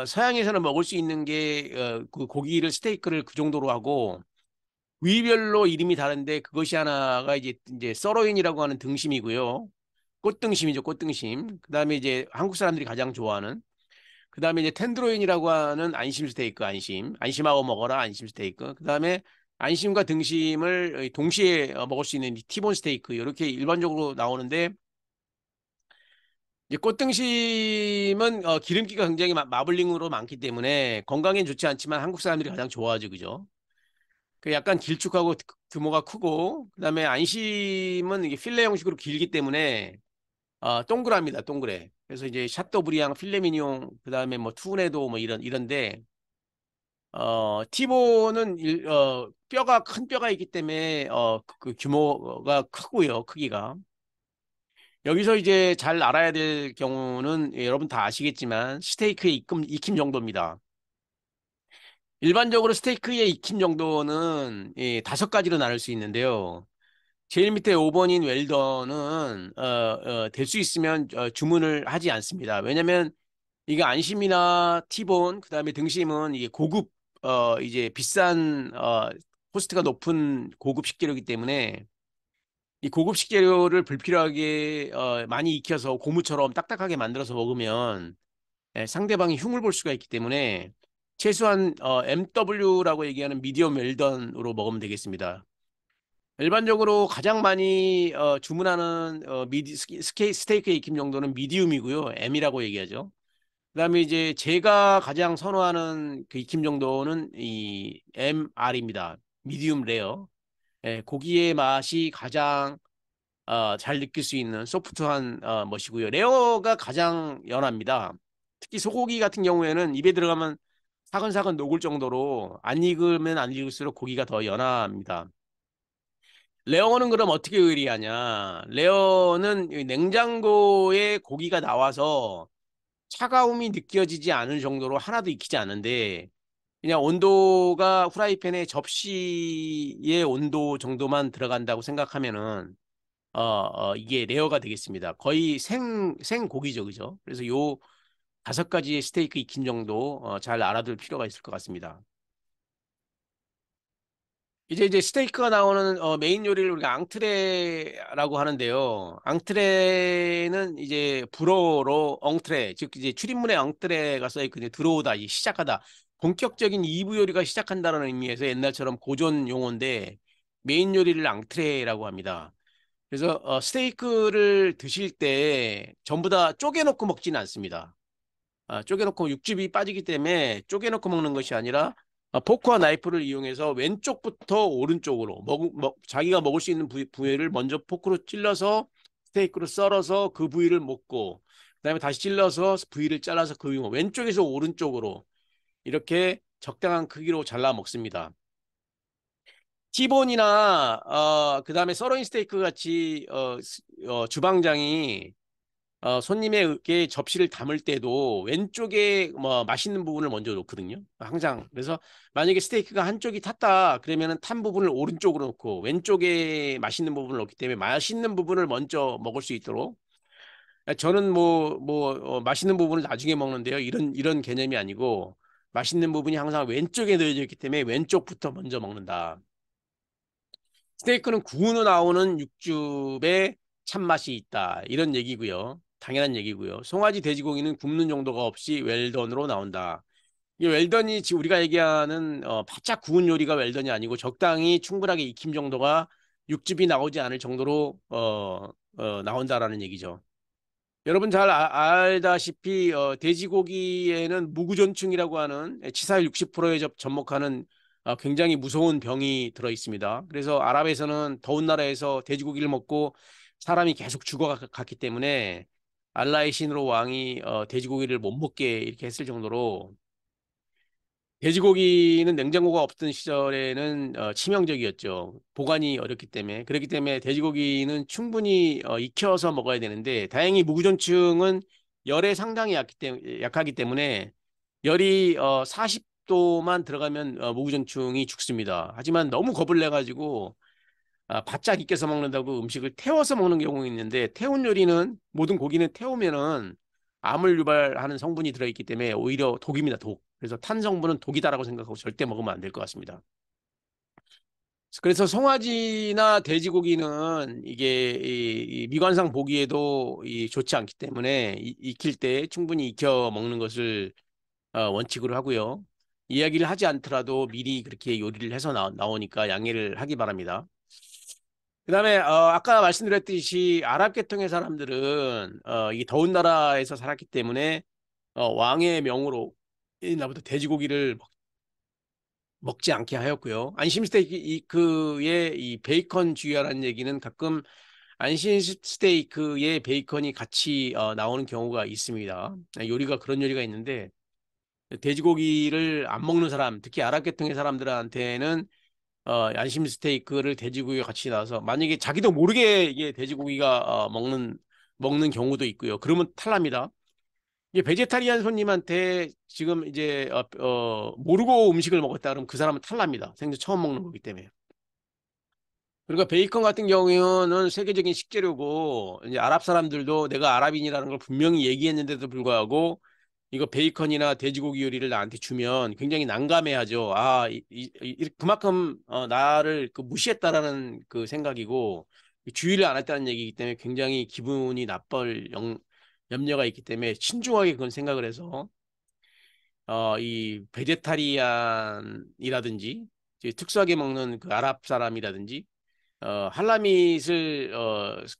서양에서는 먹을 수 있는 게 그 고기를 스테이크를 그 정도로 하고 부위별로 이름이 다른데 그것이 하나가 이제 서로인이라고 하는 등심이고요. 꽃등심이죠, 꽃등심. 그다음에 이제 한국 사람들이 가장 좋아하는 그다음에 이제 텐드로인이라고 하는 안심 스테이크 안심하고 먹어라 안심 스테이크. 그다음에 안심과 등심을 동시에 먹을 수 있는 티본 스테이크 이렇게 일반적으로 나오는데 이제 꽃등심은 기름기가 굉장히 마블링으로 많기 때문에 건강엔 좋지 않지만 한국 사람들이 가장 좋아하죠, 그죠? 그 약간 길쭉하고 규모가 크고, 그다음에 안심은 이게 필레 형식으로 길기 때문에 동그랍니다. 동그래. 그래서 이제 샤또브리앙, 필레미뇽, 그다음에 뭐 투네도 뭐 이런데 티본은 뼈가 큰 뼈가 있기 때문에 그 규모가 크고요. 크기가. 여기서 이제 잘 알아야 될 경우는 여러분 다 아시겠지만 스테이크의 익힘 정도입니다. 일반적으로 스테이크의 익힘 정도는 5가지로 나눌 수 있는데요. 제일 밑에 5번인 웰던은 될 수 있으면 주문을 하지 않습니다. 왜냐면 이게 안심이나 티본 그다음에 등심은 이게 고급 이제 비싼 코스트가 높은 고급 식재료이기 때문에 이 고급 식재료를 불필요하게 많이 익혀서 고무처럼 딱딱하게 만들어서 먹으면 상대방이 흉을 볼 수가 있기 때문에 최소한 MW라고 얘기하는 미디엄 웰던으로 먹으면 되겠습니다. 일반적으로 가장 많이 주문하는 스테이크 익힘 정도는 미디움이고요. M이라고 얘기하죠. 그다음에 이제 제가 가장 선호하는 그 익힘 정도는 이 MR입니다. 미디움 레어. 고기의 맛이 가장 잘 느낄 수 있는 소프트한 멋이고요. 레어가 가장 연합니다. 특히 소고기 같은 경우에는 입에 들어가면 사근사근 녹을 정도로 안 익으면 안 익을수록 고기가 더 연합니다. 레어는 그럼 어떻게 의리하냐? 레어는 이 냉장고에 고기가 나와서 차가움이 느껴지지 않을 정도로 하나도 익히지 않는데 그냥 온도가 후라이팬에 접시의 온도 정도만 들어간다고 생각하면은 이게 레어가 되겠습니다. 거의 생고기죠, 그죠? 그래서 요 5가지의 스테이크 익힌 정도 잘 알아둘 필요가 있을 것 같습니다. 이제 스테이크가 나오는 메인 요리를 우리가 앙트레라고 하는데요. 앙트레는 이제 불어로 엉트레, 즉 이제 출입문에 엉트레가 써 있거든요. 들어오다, 시작하다. 본격적인 2부 요리가 시작한다는 의미에서 옛날처럼 고전 용어인데 메인 요리를 앙트레라고 합니다. 그래서 스테이크를 드실 때 전부 다 쪼개놓고 먹지는 않습니다. 쪼개놓고 육즙이 빠지기 때문에 쪼개놓고 먹는 것이 아니라 포크와 나이프를 이용해서 왼쪽부터 오른쪽으로 자기가 먹을 수 있는 부위를 먼저 포크로 찔러서 스테이크로 썰어서 그 부위를 먹고 그다음에 다시 찔러서 부위를 잘라서 그 부위 왼쪽에서 오른쪽으로 이렇게 적당한 크기로 잘라 먹습니다. 티본이나 그다음에 서로인 스테이크 같이 주방장이 손님에게 접시를 담을 때도 왼쪽에 뭐 맛있는 부분을 먼저 놓거든요. 항상. 그래서 만약에 스테이크가 한쪽이 탔다 그러면은 탄 부분을 오른쪽으로 놓고 왼쪽에 맛있는 부분을 놓기 때문에 맛있는 부분을 먼저 먹을 수 있도록 저는 맛있는 부분을 나중에 먹는데요. 이런 개념이 아니고 맛있는 부분이 항상 왼쪽에 놓여져 있기 때문에 왼쪽부터 먼저 먹는다. 스테이크는 구운 후 나오는 육즙에 참맛이 있다. 이런 얘기고요. 당연한 얘기고요. 송아지 돼지고기는 굽는 정도가 없이 웰던으로 나온다. 이 웰던이 지금 우리가 얘기하는 바짝 구운 요리가 웰던이 아니고 적당히 충분하게 익힘 정도가 육즙이 나오지 않을 정도로 나온다라는 얘기죠. 여러분 잘 알다시피 돼지고기에는 무구전충이라고 하는 치사율 60%에 접목하는 굉장히 무서운 병이 들어 있습니다. 그래서 아랍에서는 더운 나라에서 돼지고기를 먹고 사람이 계속 죽어갔기 때문에 알라의 신으로 왕이 돼지고기를 못 먹게 이렇게 했을 정도로 돼지고기는 냉장고가 없던 시절에는 치명적이었죠. 보관이 어렵기 때문에. 그렇기 때문에 돼지고기는 충분히 익혀서 먹어야 되는데 다행히 무구전증은 열에 상당히 약하기 때문에 열이 40도만 들어가면 무구전증이 죽습니다. 하지만 너무 겁을 내가지고 바짝 익혀서 먹는다고 음식을 태워서 먹는 경우가 있는데 태운 요리는 모든 고기는 태우면은 암을 유발하는 성분이 들어있기 때문에 오히려 독입니다, 독. 그래서 탄 성분은 독이다라고 생각하고 절대 먹으면 안 될 것 같습니다. 그래서 송아지나 돼지고기는 이게 이 미관상 보기에도 좋지 않기 때문에 익힐 때 충분히 익혀 먹는 것을 원칙으로 하고요. 이야기를 하지 않더라도 미리 그렇게 요리를 해서 나오니까 양해를 하기 바랍니다. 그다음에 아까 말씀드렸듯이 아랍 계통의 사람들은 이 더운 나라에서 살았기 때문에 왕의 명으로 옛날부터 돼지고기를 먹지 않게 하였고요. 안심 스테이크의 이 베이컨 주의하라는 얘기는 가끔 안심 스테이크에 베이컨이 같이 나오는 경우가 있습니다. 요리가 그런 요리가 있는데 돼지고기를 안 먹는 사람, 특히 아랍계통의 사람들한테는 안심 스테이크를 돼지고기가 같이 나와서 만약에 자기도 모르게 이게 돼지고기가 먹는 경우도 있고요. 그러면 탈납니다. 이게 베제타리안 손님한테 지금 이제 모르고 음식을 먹었다 그러면 그 사람은 탈납니다. 생전 처음 먹는 거기 때문에. 그러니까 베이컨 같은 경우는 세계적인 식재료고 이제 아랍 사람들도 내가 아랍인이라는 걸 분명히 얘기했는데도 불구하고 이거 베이컨이나 돼지고기 요리를 나한테 주면 굉장히 난감해하죠. 그만큼 나를 그 무시했다라는 그 생각이고 주의를 안 했다는 얘기이기 때문에 굉장히 기분이 나쁠 염려가 있기 때문에 신중하게 그건 생각을 해서 이 베제타리안이라든지 이제 특수하게 먹는 그 아랍 사람이라든지 할라밋을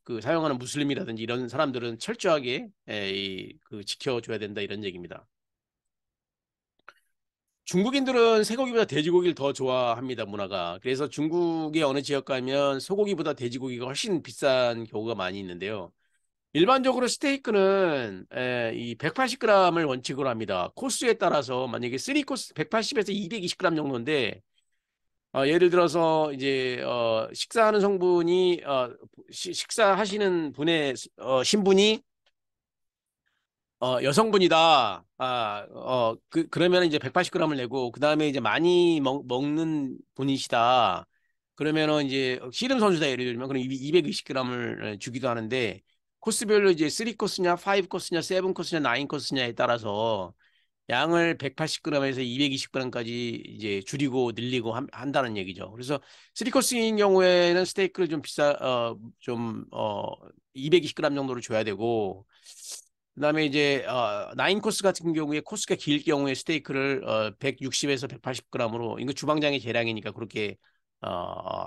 그 사용하는 무슬림이라든지 이런 사람들은 철저하게 그 지켜줘야 된다 이런 얘기입니다. 중국인들은 쇠고기보다 돼지고기를 더 좋아합니다, 문화가. 그래서 중국의 어느 지역 가면 소고기보다 돼지고기가 훨씬 비싼 경우가 많이 있는데요. 일반적으로 스테이크는 이 180g을 원칙으로 합니다. 코스에 따라서 만약에 3코스 180에서 220g 정도인데 예를 들어서 이제 식사하는 성분이 식사하시는 분의 신분이 여성분이다. 그러면 이제 180g을 내고, 그 다음에 이제 많이 먹는 분이시다. 그러면은 이제 씨름 선수다 예를 들면, 그럼 220g을 주기도 하는데, 코스별로 이제 3코스냐, 5코스냐, 7코스냐, 9코스냐에 따라서 양을 180g에서 220g까지 이제 줄이고 늘리고 한다는 얘기죠. 그래서 3코스인 경우에는 스테이크를 좀 220g 정도로 줘야 되고, 그다음에 이제 나인 코스 같은 경우에 코스가 길 경우에 스테이크를 160에서 180g으로 이거 주방장의 계량이니까 그렇게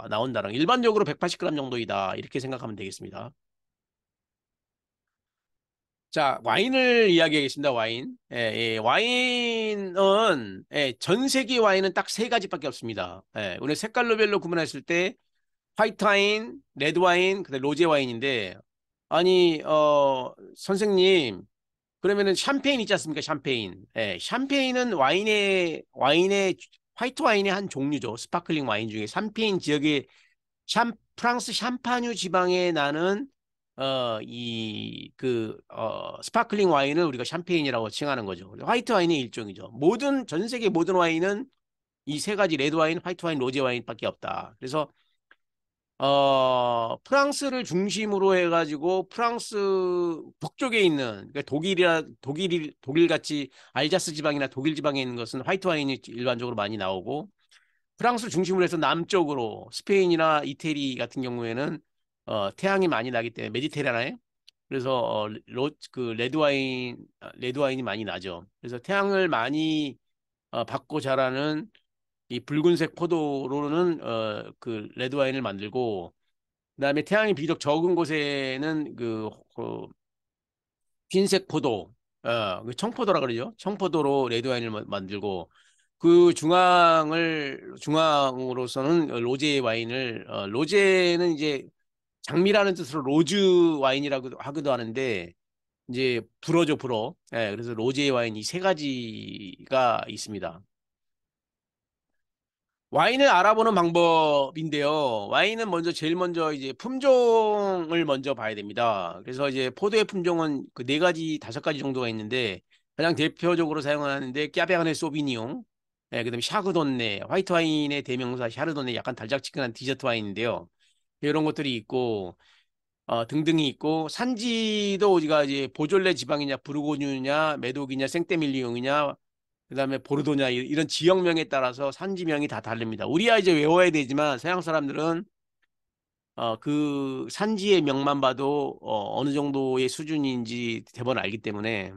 나온다는 일반적으로 180g 정도이다 이렇게 생각하면 되겠습니다. 자, 와인을 이야기하겠습니다. 와인. 와인은 전 세계 와인은 딱 세 가지밖에 없습니다. 우리 색깔로별로 구분했을 때 화이트 와인, 레드 와인, 그다음 로제 와인인데 아니 선생님 그러면은 샴페인 있지 않습니까? 샴페인. 샴페인은 와인의 화이트 와인의 한 종류죠. 스파클링 와인 중에 샴페인 지역의 프랑스 샴파뉴 지방에 나는 스파클링 와인을 우리가 샴페인이라고 칭하는 거죠. 화이트 와인의 일종이죠. 전 세계 모든 와인은 이 세 가지 레드 와인, 화이트 와인, 로제 와인밖에 없다. 그래서 프랑스를 중심으로 해가지고 프랑스 북쪽에 있는 그러니까 독일 같이 알자스 지방이나 독일 지방에 있는 것은 화이트 와인이 일반적으로 많이 나오고 프랑스를 중심으로 해서 남쪽으로 스페인이나 이태리 같은 경우에는 태양이 많이 나기 때문에 메디테라나에 그래서 레드 와인이 많이 나죠. 그래서 태양을 많이 받고 자라는 이 붉은색 포도로는 그 레드 와인을 만들고 그다음에 태양이 비교적 적은 곳에는 그 흰색 포도, 그 청포도라 그러죠. 청포도로 레드 와인을 만들고 그 중앙으로서는 로제 와인을 로제는 이제 장미라는 뜻으로 로즈 와인이라고 하기도 하는데 이제 불어죠, 불어. 그래서 로제 와인 이 세 가지가 있습니다. 와인을 알아보는 방법인데요. 와인은 제일 먼저 이제 품종을 먼저 봐야 됩니다. 그래서 이제 포도의 품종은 그 네 가지, 다섯 가지 정도가 있는데 가장 대표적으로 사용하는데 까베르네 소비뇽, 그다음에 샤르도네, 화이트 와인의 대명사 샤르도네 약간 달짝지근한 디저트 와인인데요. 이런 것들이 있고 등등이 있고 산지도 우리가 이제 보졸레 지방이냐 부르고뉴냐 메독이냐 생떼밀리옹이냐 그다음에 보르도냐 이런 지역명에 따라서 산지명이 다 다릅니다. 우리야 이제 외워야 되지만 서양 사람들은 그 산지의 명만 봐도 어느 정도의 수준인지 대번 알기 때문에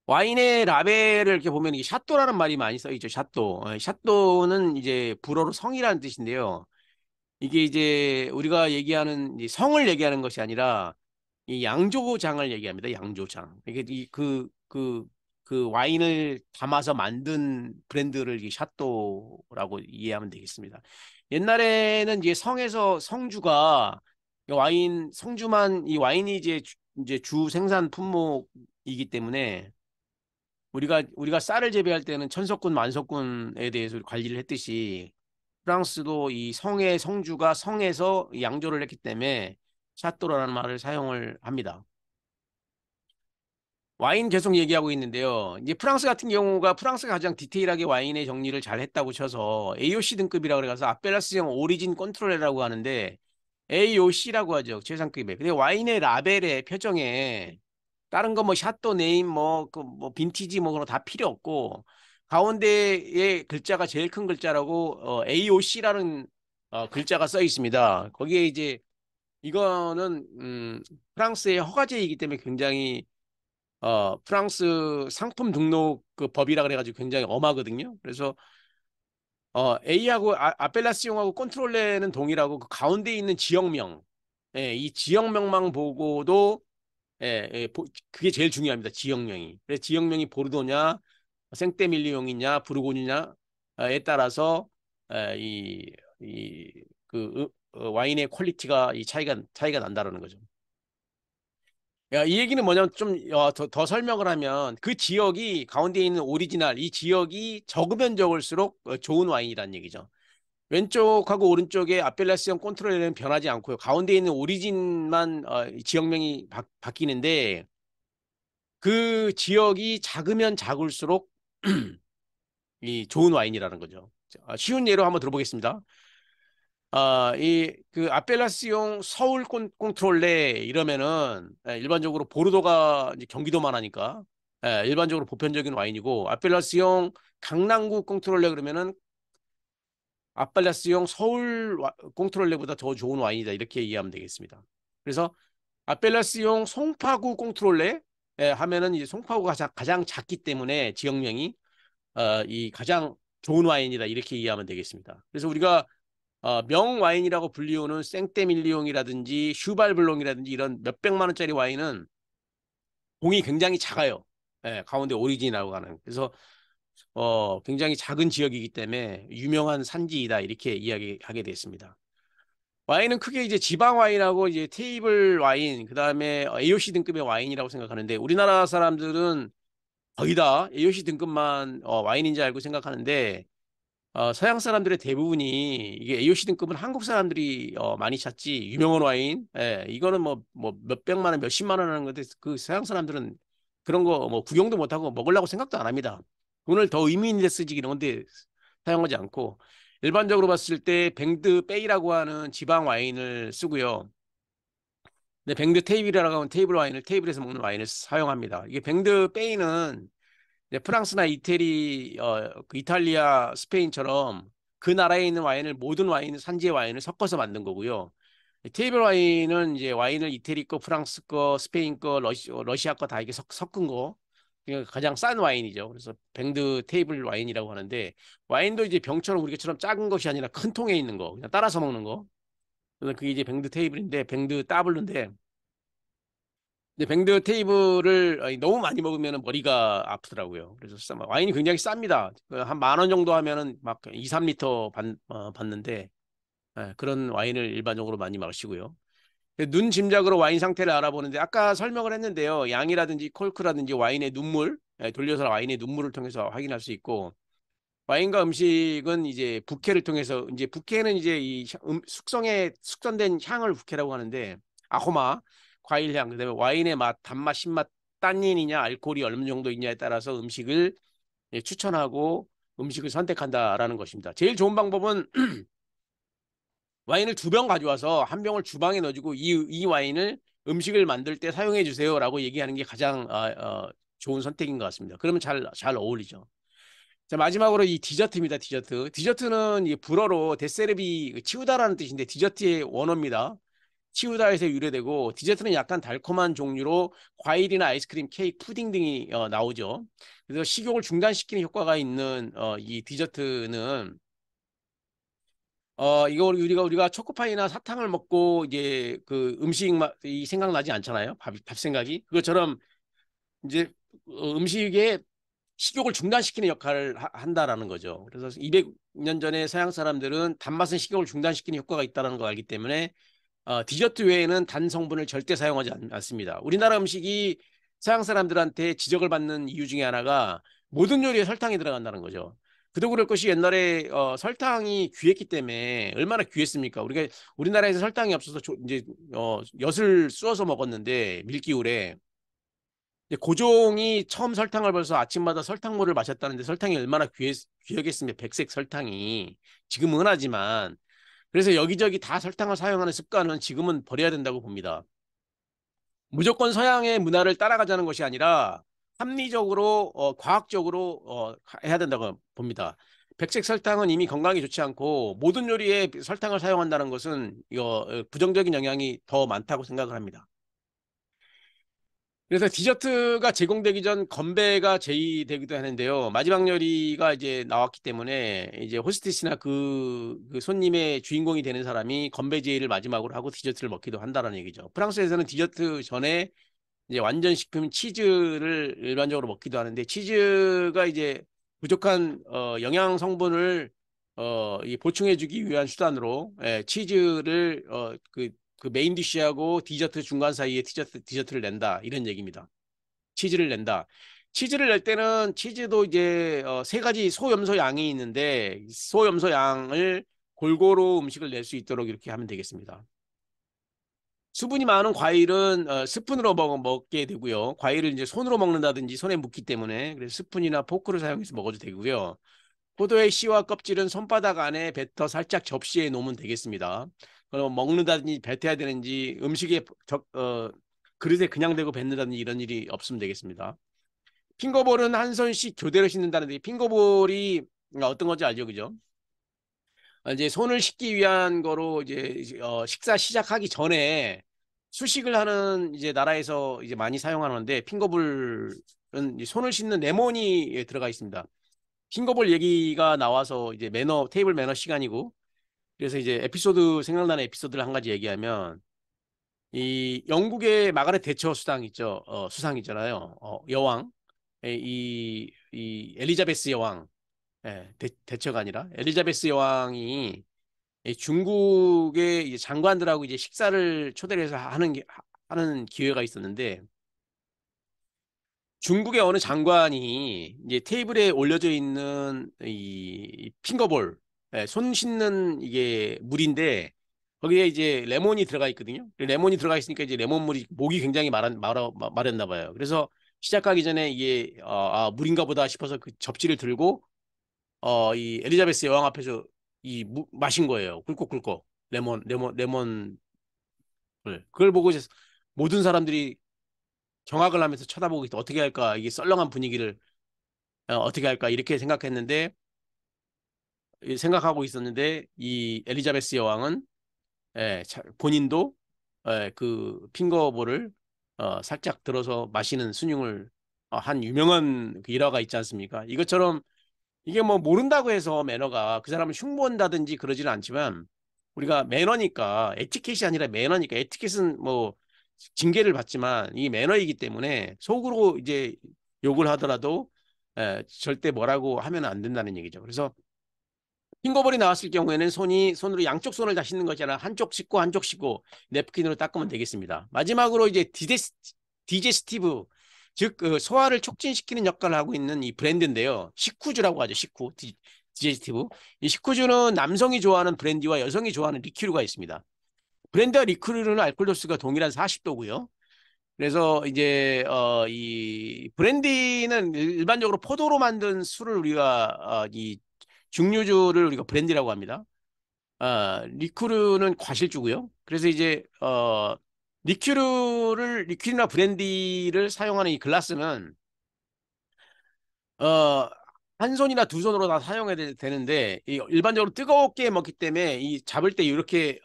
와인의 라벨을 이렇게 보면 이게 샤또라는 말이 많이 써 있죠. 샤또. 샤또는 이제 불어로 성이라는 뜻인데요. 이게 이제 우리가 얘기하는 이 성을 얘기하는 것이 아니라 이 양조장을 얘기합니다. 양조장. 이게 그 그 와인을 담아서 만든 브랜드를 이 샤또라고 이해하면 되겠습니다. 옛날에는 이제 성에서 성주가 와인 성주만 이 와인이 이제 주 생산 품목이기 때문에 우리가 쌀을 재배할 때는 천석군 만석군에 대해서 관리를 했듯이 프랑스도 이 성의 성주가 성에서 양조를 했기 때문에 샤또라는 말을 사용을 합니다. 와인 계속 얘기하고 있는데요. 이제 프랑스 같은 경우가 프랑스가 가장 디테일하게 와인의 정리를 잘 했다고 쳐서 AOC 등급이라고 그래서 아펠라스형 오리진 컨트롤레라고 하는데 AOC라고 하죠. 최상급에. 근데 와인의 라벨에 표정에 다른 거 뭐 샤또 네임 뭐 빈티지 뭐 그런 거 다 필요 없고 가운데에 글자가 제일 큰 글자라고 AOC라는 글자가 써 있습니다. 거기에 이제 이거는 프랑스의 허가제이기 때문에 굉장히 프랑스 상품 등록 그 법이라 그래가지고 굉장히 엄하거든요. 그래서 A하고 아펠라시옹하고 컨트롤레는 동일하고 그 가운데 있는 지역명, 예, 이 지역명만 보고도 그게 제일 중요합니다. 지역명이. 그래서 지역명이 보르도냐, 생떼밀리옹이냐, 부르고뉴냐에 따라서 그 와인의 퀄리티가 이 차이가 난다라는 거죠. 야, 이 얘기는 뭐냐면 좀 더 설명을 하면 그 지역이 가운데 있는 오리지널 이 지역이 적으면 적을수록 좋은 와인이라는 얘기죠. 왼쪽하고 오른쪽에 아펠라시온 컨트롤은 변하지 않고요. 가운데 있는 오리진만 지역명이 바뀌는데 그 지역이 작으면 작을수록 이 좋은 와인이라는 거죠. 쉬운 예로 한번 들어보겠습니다. 그 아펠라시옹 서울 꽁트롤레 이러면은 일반적으로 보르도가 이제 경기도만 하니까 일반적으로 보편적인 와인이고 아펠라시옹 강남구 꽁트롤레 그러면은 아펠라시옹 서울 꽁트롤레보다 더 좋은 와인이다 이렇게 이해하면 되겠습니다. 그래서 아펠라시옹 송파구 꽁트롤레 하면은 이제 송파구가 가장 작기 때문에 지역명이 이 가장 좋은 와인이다 이렇게 이해하면 되겠습니다. 그래서 우리가 명 와인이라고 불리우는 생떼밀리옹이라든지 슈발블롱이라든지 이런 몇백만 원짜리 와인은 공이 굉장히 작아요. 가운데 오리진이라고 하는. 그래서 굉장히 작은 지역이기 때문에 유명한 산지이다 이렇게 이야기하게 됐습니다. 와인은 크게 이제 지방 와인하고 이제 테이블 와인, 그다음에 AOC 등급의 와인이라고 생각하는데 우리나라 사람들은 거의 다 AOC 등급만 와인인 줄 알고 생각하는데 서양 사람들의 대부분이 이게 AOC 등급은 한국 사람들이 많이 찾지 유명한 와인, 이거는 뭐 몇백만 원, 몇십만 원 하는 건데 그 서양 사람들은 그런 거 뭐 구경도 못하고 먹으려고 생각도 안 합니다. 돈을 더 의미 있는 데 쓰지 이런 데 사용하지 않고 일반적으로 봤을 때 뱅드 베이라고 하는 지방 와인을 쓰고요. 근데 뱅드 테이블이라고 하면 테이블 와인을 테이블에서 먹는 와인을 사용합니다. 이게 뱅드 베이는 프랑스나 이태리, 그 이탈리아, 스페인처럼 그 나라에 있는 와인을 모든 와인 산지의 와인을 섞어서 만든 거고요. 테이블 와인은 이제 와인을 이태리 거, 프랑스 거, 스페인 거, 러시아 거 다 이게 섞은 거. 그러니까 가장 싼 와인이죠. 그래서 뱅드 테이블 와인이라고 하는데 와인도 이제 병처럼 우리처럼 작은 것이 아니라 큰 통에 있는 거, 그냥 따라서 먹는 거. 그래서 그게 이제 뱅드 테이블인데 뱅드 따블로인데 근데 뱅드 테이블을 너무 많이 먹으면 머리가 아프더라고요. 그래서 와인이 굉장히 쌉니다. 한 만 원 정도 하면은 막 2, 3리터 받는데 그런 와인을 일반적으로 많이 마시고요. 눈 짐작으로 와인 상태를 알아보는데 아까 설명을 했는데요. 양이라든지 콜크라든지 와인의 눈물, 돌려서 와인의 눈물을 통해서 확인할 수 있고 와인과 음식은 이제 부케를 통해서 이제 부케는 이제 이 숙성된 향을 부케라고 하는데 아호마, 과일 향, 그다음에 와인의 맛, 단맛, 신맛, 따닌이냐 알코올이 어느 정도 있냐에 따라서 음식을 추천하고 음식을 선택한다라는 것입니다. 제일 좋은 방법은 와인을 두 병 가져와서 한 병을 주방에 넣어주고 이 와인을 음식을 만들 때 사용해 주세요라고 얘기하는 게 가장 좋은 선택인 것 같습니다. 그러면 잘 어울리죠. 자, 마지막으로 이 디저트입니다. 디저트. 디저트는 이 불어로 데세르비 치우다라는 뜻인데 디저트의 원어입니다. 치우다에서 유래되고 디저트는 약간 달콤한 종류로 과일이나 아이스크림, 케이크, 푸딩 등이 나오죠. 그래서 식욕을 중단시키는 효과가 있는 이 디저트는 이거 우리가 초코파이나 사탕을 먹고 이제 그 음식 맛이 생각나지 않잖아요. 밥 생각이. 그것처럼 이제 음식에 식욕을 중단시키는 역할을 한다라는 거죠. 그래서 200년 전에 서양 사람들은 단맛은 식욕을 중단시키는 효과가 있다는 걸 알기 때문에 디저트 외에는 단 성분을 절대 사용하지 않습니다. 우리나라 음식이 서양 사람들한테 지적을 받는 이유 중에 하나가 모든 요리에 설탕이 들어간다는 거죠. 그도 그럴 것이 옛날에 설탕이 귀했기 때문에 얼마나 귀했습니까? 우리나라에서 설탕이 없어서 이제 엿을 쑤어서 먹었는데 밀기울에 이제 고종이 처음 설탕을 벌써 아침마다 설탕물을 마셨다는데 설탕이 얼마나 귀하겠습니까? 백색 설탕이 지금은 흔하지만 그래서 여기저기 다 설탕을 사용하는 습관은 지금은 버려야 된다고 봅니다. 무조건 서양의 문화를 따라가자는 것이 아니라 합리적으로 과학적으로 해야 된다고 봅니다. 백색 설탕은 이미 건강에 좋지 않고 모든 요리에 설탕을 사용한다는 것은 이거 부정적인 영향이 더 많다고 생각을 합니다. 그래서 디저트가 제공되기 전 건배가 제의되기도 하는데요. 마지막 요리가 이제 나왔기 때문에 이제 호스티스나 그 손님의 주인공이 되는 사람이 건배 제의를 마지막으로 하고 디저트를 먹기도 한다는 얘기죠. 프랑스에서는 디저트 전에 이제 완전 식품 치즈를 일반적으로 먹기도 하는데 치즈가 이제 부족한 영양 성분을 이 보충해주기 위한 수단으로 치즈를 그 메인 디쉬하고 디저트 중간 사이에 디저트를 낸다 이런 얘기입니다. 치즈를 낸다. 치즈를 낼 때는 치즈도 이제 세 가지 소염소 양이 있는데 소염소 양을 골고루 음식을 낼 수 있도록 이렇게 하면 되겠습니다. 수분이 많은 과일은 스푼으로 먹게 되고요. 과일을 이제 손으로 먹는다든지 손에 묻기 때문에 그래서 스푼이나 포크를 사용해서 먹어도 되고요. 포도의 씨와 껍질은 손바닥 안에 뱉어 살짝 접시에 놓으면 되겠습니다. 그럼 먹는다든지 뱉어야 되는지 음식에 그릇에 그냥 대고 뱉는다든지 이런 일이 없으면 되겠습니다. 핑거볼은 한 손씩 교대로 씻는다는데 핑거볼이 어떤 건지 알죠, 그죠? 이제 손을 씻기 위한 거로 이제 식사 시작하기 전에 수식을 하는 이제 나라에서 이제 많이 사용하는데 핑거볼은 이제 손을 씻는 레몬이 들어가 있습니다. 핑거볼 얘기가 나와서 이제 테이블 매너 시간이고 그래서 이제 생각나는 에피소드를 한 가지 얘기하면 이 영국의 마가렛 대처 수상 있죠. 수상 있잖아요. 여왕. 이 엘리자베스 여왕. 대처가 아니라 엘리자베스 여왕이 이 중국의 이제 장관들하고 이제 식사를 초대를 해서 하는 기회가 있었는데 중국의 어느 장관이 이제 테이블에 올려져 있는 이 핑거볼, 손 씻는 이게 물인데 거기에 이제 레몬이 들어가 있거든요. 레몬이 들어가 있으니까 이제 레몬물이 목이 굉장히 마렸나 봐요. 그래서 시작하기 전에 이게 물인가 보다 싶어서 그 접시를 들고 이 엘리자베스 여왕 앞에서 마신 거예요. 꿀꺽꿀꺽 레몬을. 그걸 보고 이제 모든 사람들이 경악을 하면서 쳐다보고 있다. 어떻게 할까? 이게 썰렁한 분위기를 어떻게 할까? 이렇게 생각하고 있었는데 이 엘리자베스 여왕은 본인도 그 핑거볼을 살짝 들어서 마시는 순융을 한 유명한 그 일화가 있지 않습니까? 이것처럼 이게 뭐 모른다고 해서 매너가 그 사람을 흉보한다든지 그러지는 않지만 우리가 매너니까 에티켓이 아니라 매너니까 에티켓은 뭐 징계를 받지만 이 매너이기 때문에 속으로 이제 욕을 하더라도 절대 뭐라고 하면 안 된다는 얘기죠. 그래서 핑거볼이 나왔을 경우에는 손으로 양쪽 손을 다 씻는 것이 아니라 한쪽 씻고 한쪽 씻고 냅킨으로 닦으면 되겠습니다. 마지막으로 이제 디제스티브 즉 소화를 촉진시키는 역할을 하고 있는 이 브랜드인데요. 식후주라고 하죠. 디제스티브. 이 식후주는 남성이 좋아하는 브랜디와 여성이 좋아하는 리큐르가 있습니다. 브랜드와 리큐르는 알코올 도수가 동일한 40도고요. 그래서 이제 이 브랜디는 일반적으로 포도로 만든 술을 우리가 이 증류주를 우리가 브랜디라고 합니다. 리큐르는 과실주고요. 그래서 이제 리큐르나 브랜디를 사용하는 이 글라스는 어, 한 손이나 두 손으로 다 사용해야 되는데 일반적으로 뜨겁게 먹기 때문에 이 잡을 때 이렇게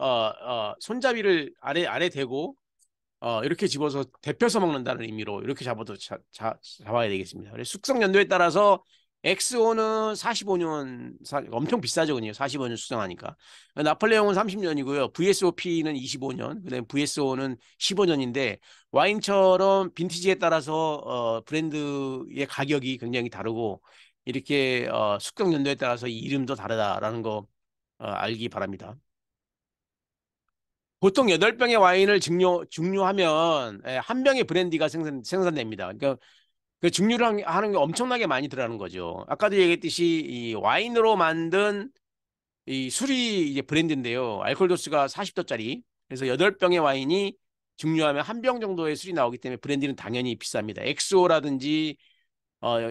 손잡이를 아래 대고 이렇게 집어서 데펴서 먹는다는 의미로 이렇게 잡아야 되겠습니다. 그래서 숙성 연도에 따라서 엑스오는 45년, 엄청 비싸죠, 그냥 45년 수정하니까. 나폴레옹은 30년이고요. VSOP는 25년, 그다음에 VSO는 15년인데, 와인처럼 빈티지에 따라서 브랜드의 가격이 굉장히 다르고, 이렇게 숙성 연도에 따라서 이 이름도 다르다라는 거 알기 바랍니다. 보통 8병의 와인을 증류하면 한 병의 브랜디가 생산됩니다. 그러니까 그 증류를 하는 게 엄청나게 많이 들어가는 거죠. 아까도 얘기했듯이 이 와인으로 만든 이 술이 이제 브랜드인데요. 알코올 도수가 40도짜리. 그래서 8병의 와인이 증류하면 한 병 정도의 술이 나오기 때문에 브랜디는 당연히 비쌉니다. 엑소라든지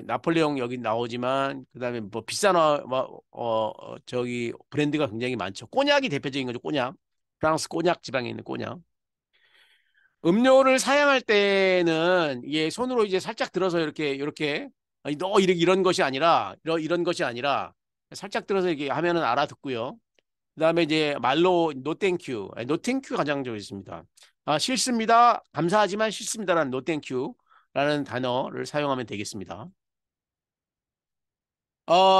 나폴레옹 여기 나오지만 그다음에 뭐 비싼 저기 브랜드가 굉장히 많죠. 꼬냑이 대표적인 거죠. 꼬냑. 프랑스 꼬냑 지방에 있는 꼬냑. 음료를 사용할 때는 이게 손으로 이제 살짝 들어서 이렇게 아니, 너 이런 것이 아니라 이런 것이 아니라 살짝 들어서 이렇게 하면은 알아듣고요. 그다음에 이제 말로 노 땡큐, 노 땡큐 가장 좋습니다. 싫습니다. 감사하지만 싫습니다라는 노 땡큐라는 단어를 사용하면 되겠습니다.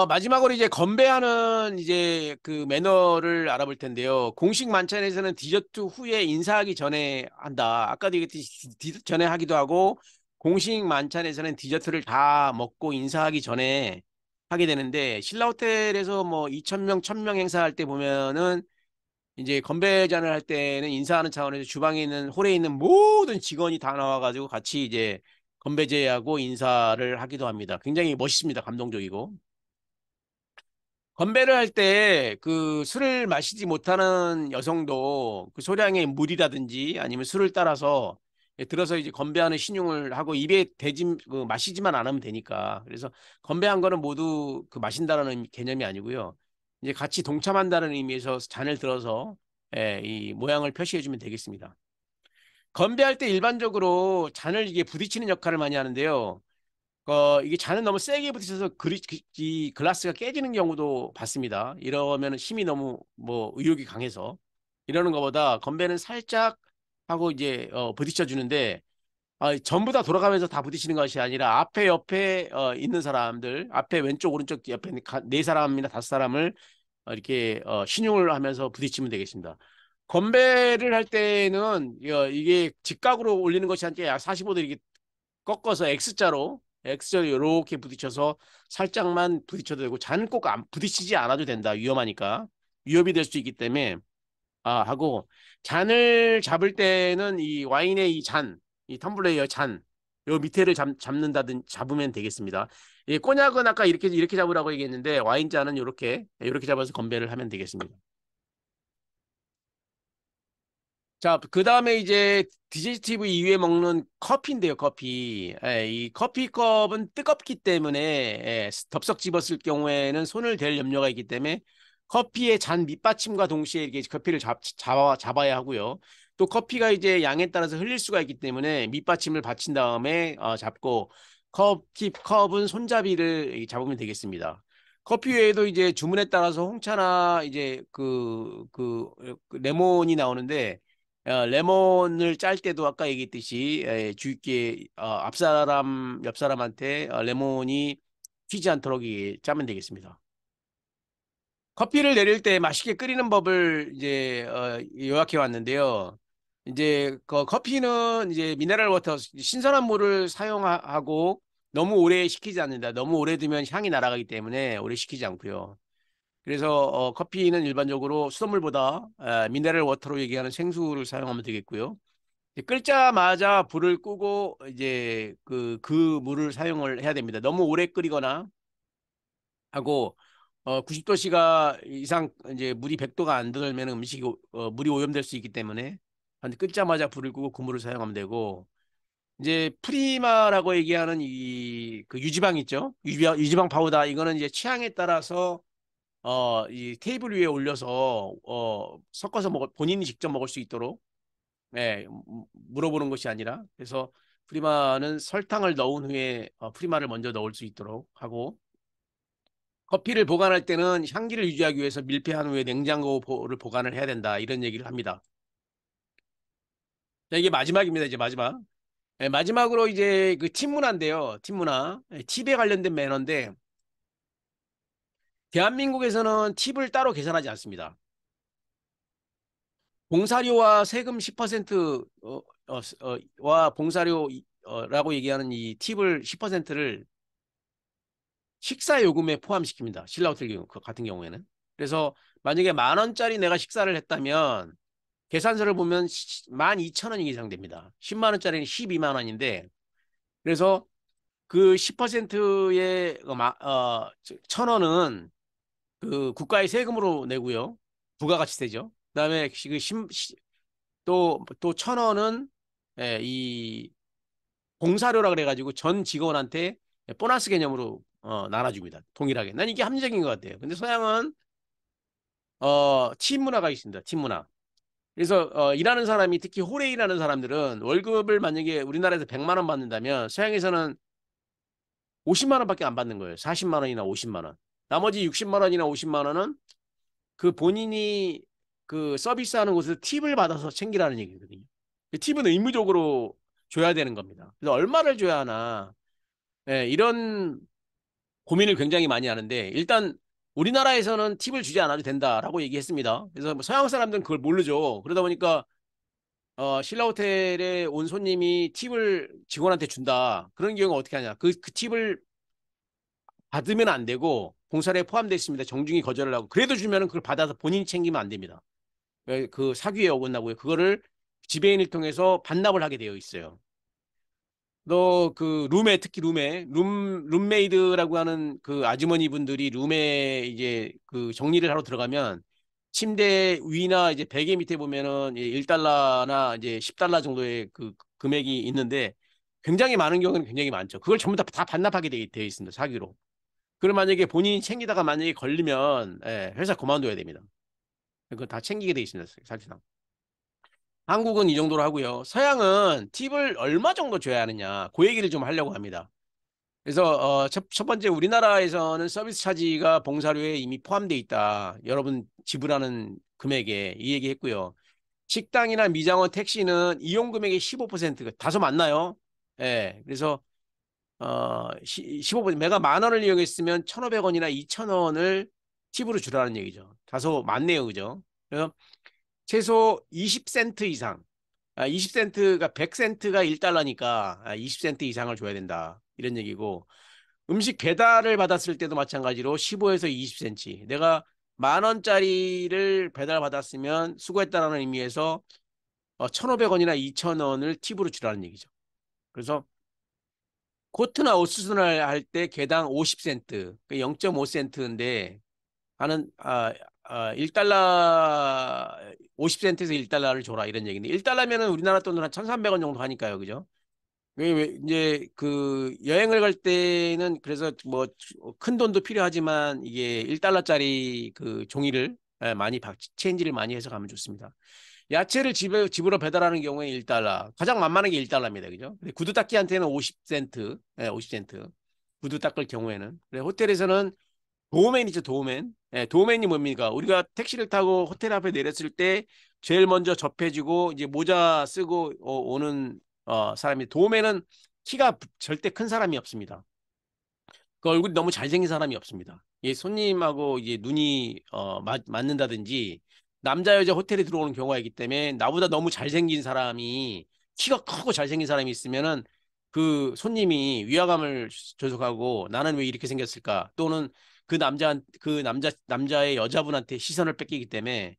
마지막으로 이제 건배하는 이제 그 매너를 알아볼 텐데요. 공식 만찬에서는 디저트 후에 인사하기 전에 한다. 아까도 얘기했듯이 디저트 전에 하기도 하고, 공식 만찬에서는 디저트를 다 먹고 인사하기 전에 하게 되는데, 신라 호텔에서 뭐 2,000명, 1,000명 행사할 때 보면은 이제 건배잔을 할 때는 인사하는 차원에서 주방에 있는 홀에 있는 모든 직원이 다 나와가지고 같이 이제 건배제하고 인사를 하기도 합니다. 굉장히 멋있습니다. 감동적이고. 건배를 할 때 그 술을 마시지 못하는 여성도 그 소량의 물이라든지 아니면 술을 따라서 들어서 이제 건배하는 신용을 하고 입에 마시지만 않으면 되니까. 그래서 건배한 거는 모두 그 마신다라는 개념이 아니고요. 이제 같이 동참한다는 의미에서 잔을 들어서 이 모양을 표시해 주면 되겠습니다. 건배할 때 일반적으로 잔을 이게 부딪히는 역할을 많이 하는데요. 이게 잔을 너무 세게 부딪혀서 이 글라스가 깨지는 경우도 봤습니다. 이러면 힘이 너무 뭐 의욕이 강해서 이러는 것보다 건배는 살짝 하고 이제 부딪혀 주는데 전부 다 돌아가면서 다 부딪히는 것이 아니라 앞에 옆에 있는 사람들 앞에 왼쪽 오른쪽 옆에 있는 네 사람이나 다섯 사람을 이렇게 신용을 하면서 부딪히면 되겠습니다. 건배를 할 때는 이게 직각으로 올리는 것이 아니라 45도 이렇게 꺾어서 X자로 이렇게 부딪혀서 살짝만 부딪혀도 되고 잔은 꼭 안 부딪히지 않아도 된다. 위험하니까 위협이 될 수 있기 때문에 하고 잔을 잡을 때는 이 와인의 이 텀블러의 잔, 요 밑에를 잡는다든 잡으면 되겠습니다. 이 꼬냑은 아까 이렇게 잡으라고 얘기했는데 와인잔은 이렇게 잡아서 건배를 하면 되겠습니다. 자, 그 다음에 이제 디제스티브 이후에 먹는 커피인데요, 커피. 이 커피컵은 뜨겁기 때문에 덥석 집었을 경우에는 손을 댈 염려가 있기 때문에 커피의 잔 밑받침과 동시에 이렇게 커피를 잡아야 하고요. 또 커피가 이제 양에 따라서 흘릴 수가 있기 때문에 밑받침을 받친 다음에 잡고 컵은 손잡이를 잡으면 되겠습니다. 커피 외에도 이제 주문에 따라서 홍차나 이제 그 레몬이 나오는데 레몬을 짤 때도 아까 얘기했듯이 주위께 앞사람, 옆사람한테 레몬이 튀지 않도록 짜면 되겠습니다. 커피를 내릴 때 맛있게 끓이는 법을 이제 요약해 왔는데요. 이제 그 커피는 이제 미네랄 워터 신선한 물을 사용하고 너무 오래 식히지 않는다. 너무 오래 두면 향이 날아가기 때문에 오래 식히지 않고요. 그래서 커피는 일반적으로 수돗물보다 미네랄 워터로 얘기하는 생수를 사용하면 되겠고요. 이제 끓자마자 불을 끄고 이제 그 물을 사용을 해야 됩니다. 너무 오래 끓이거나 하고 90도씨가 이상 이제 물이 100도가 안 들면 음식이 물이 오염될 수 있기 때문에 끓자마자 불을 끄고 그 물을 사용하면 되고 이제 프리마라고 얘기하는 이 그 유지방 있죠? 유지방 파우더 이거는 이제 취향에 따라서 이 테이블 위에 올려서 섞어서 본인이 직접 먹을 수 있도록 물어보는 것이 아니라 그래서 프리마는 설탕을 넣은 후에 프리마를 먼저 넣을 수 있도록 하고 커피를 보관할 때는 향기를 유지하기 위해서 밀폐한 후에 냉장고를 보관을 해야 된다 이런 얘기를 합니다. 자, 이게 마지막입니다. 이제 마지막. 마지막으로 이제 그 팁 문화인데요. 팁 문화. 팁에 관련된 매너인데 대한민국에서는 팁을 따로 계산하지 않습니다. 봉사료와 세금 10% 와 봉사료라고 얘기하는 이 팁을 10%를 식사 요금에 포함시킵니다. 신라 호텔 같은 경우에는. 그래서 만약에 10,000원짜리 내가 식사를 했다면 계산서를 보면 12,000원 이상 됩니다. 10만 원짜리는 12만 원인데 그래서 그 10%의 1,000원은 그 국가의 세금으로 내고요. 부가가치세죠. 그다음에 또 1,000원은 이 봉사료라 그래가지고 전 직원한테 보너스 개념으로 나눠줍니다. 동일하게. 난 이게 합리적인 것 같아요. 근데 서양은 팀 문화가 있습니다. 팀 문화. 그래서 일하는 사람이 특히 홀에 일하는 사람들은 월급을 만약에 우리나라에서 100만 원 받는다면 서양에서는 50만 원밖에 안 받는 거예요. 40만 원이나 50만 원. 나머지 60만 원이나 50만 원은 그 본인이 그 서비스하는 곳에서 팁을 받아서 챙기라는 얘기거든요. 그 팁은 의무적으로 줘야 되는 겁니다. 그래서 얼마를 줘야 하나 이런 고민을 굉장히 많이 하는데 일단 우리나라에서는 팁을 주지 않아도 된다라고 얘기했습니다. 그래서 뭐 서양 사람들은 그걸 모르죠. 그러다 보니까 신라 호텔에 온 손님이 팁을 직원한테 준다. 그런 경우는 어떻게 하냐. 그 팁을 받으면 안 되고 봉사료에 포함되어 있습니다. 정중히 거절을 하고 그래도 주면은 그걸 받아서 본인이 챙기면 안 됩니다. 그 사규에 어긋나고요. 그거를 지배인을 통해서 반납을 하게 되어 있어요. 너 그 룸에 특히 룸메이드라고 하는 그 아주머니 분들이 룸에 이제 그 정리를 하러 들어가면 침대 위나 이제 베개 밑에 보면은 1달러나 이제 10달러 정도의 그 금액이 있는데 굉장히 많은 경우는 굉장히 많죠. 그걸 전부 다 반납하게 되어 있습니다. 사기로. 그럼 만약에 본인이 챙기다가 만약에 걸리면 회사 그만둬야 됩니다. 그거 다 챙기게 돼 있습니다. 사실상. 한국은 이 정도로 하고요. 서양은 팁을 얼마 정도 줘야 하느냐. 그 얘기를 좀 하려고 합니다. 그래서 첫 번째 우리나라에서는 서비스 차지가 봉사료에 이미 포함되어 있다. 여러분 지불하는 금액에 이 얘기했고요. 식당이나 미장원, 택시는 이용 금액의 15% 다소 많나요? 예. 그래서 15% 내가 10,000원을 이용했으면 1,500원이나 2,000원을 팁으로 주라는 얘기죠. 다소 많네요, 그죠? 그래서 최소 20센트 이상, 20센트가 100센트가 1달러니까 20센트 이상을 줘야 된다. 이런 얘기고 음식 배달을 받았을 때도 마찬가지로 15에서 20cm. 내가 10,000원짜리를 배달받았으면 수고했다라는 의미에서 1,500원이나 2,000원을 팁으로 주라는 얘기죠. 그래서 코트나 옷수선을 할 때 개당 50센트, 0.5센트인데 하는 1달러 50센트에서 1달러를 줘라 이런 얘기인데 1달러면은 우리나라 돈으로 한 1,300원 정도 하니까요. 그죠? 이제 그 여행을 갈 때는 그래서 뭐 큰 돈도 필요하지만 이게 1달러짜리 그 종이를 많이 체인지를 많이 해서 가면 좋습니다. 야채를 집으로 배달하는 경우에 1달러. 가장 만만한 게 1달러입니다. 그죠? 근데 구두 닦기한테는 50센트. 50센트. 구두 닦을 경우에는. 그래, 호텔에서는 도우맨이죠, 도우맨. 도우맨이 뭡니까? 우리가 택시를 타고 호텔 앞에 내렸을 때 제일 먼저 접해주고 이제 모자 쓰고 오는 사람이 도우맨은 키가 절대 큰 사람이 없습니다. 그 얼굴이 너무 잘생긴 사람이 없습니다. 이 손님하고 이제 눈이 맞는다든지 남자 여자 호텔에 들어오는 경우가 있기 때문에 나보다 너무 잘생긴 사람이 키가 크고 잘생긴 사람이 있으면은 그 손님이 위화감을 조성하고 나는 왜 이렇게 생겼을까 또는 남자의 여자분한테 시선을 뺏기기 때문에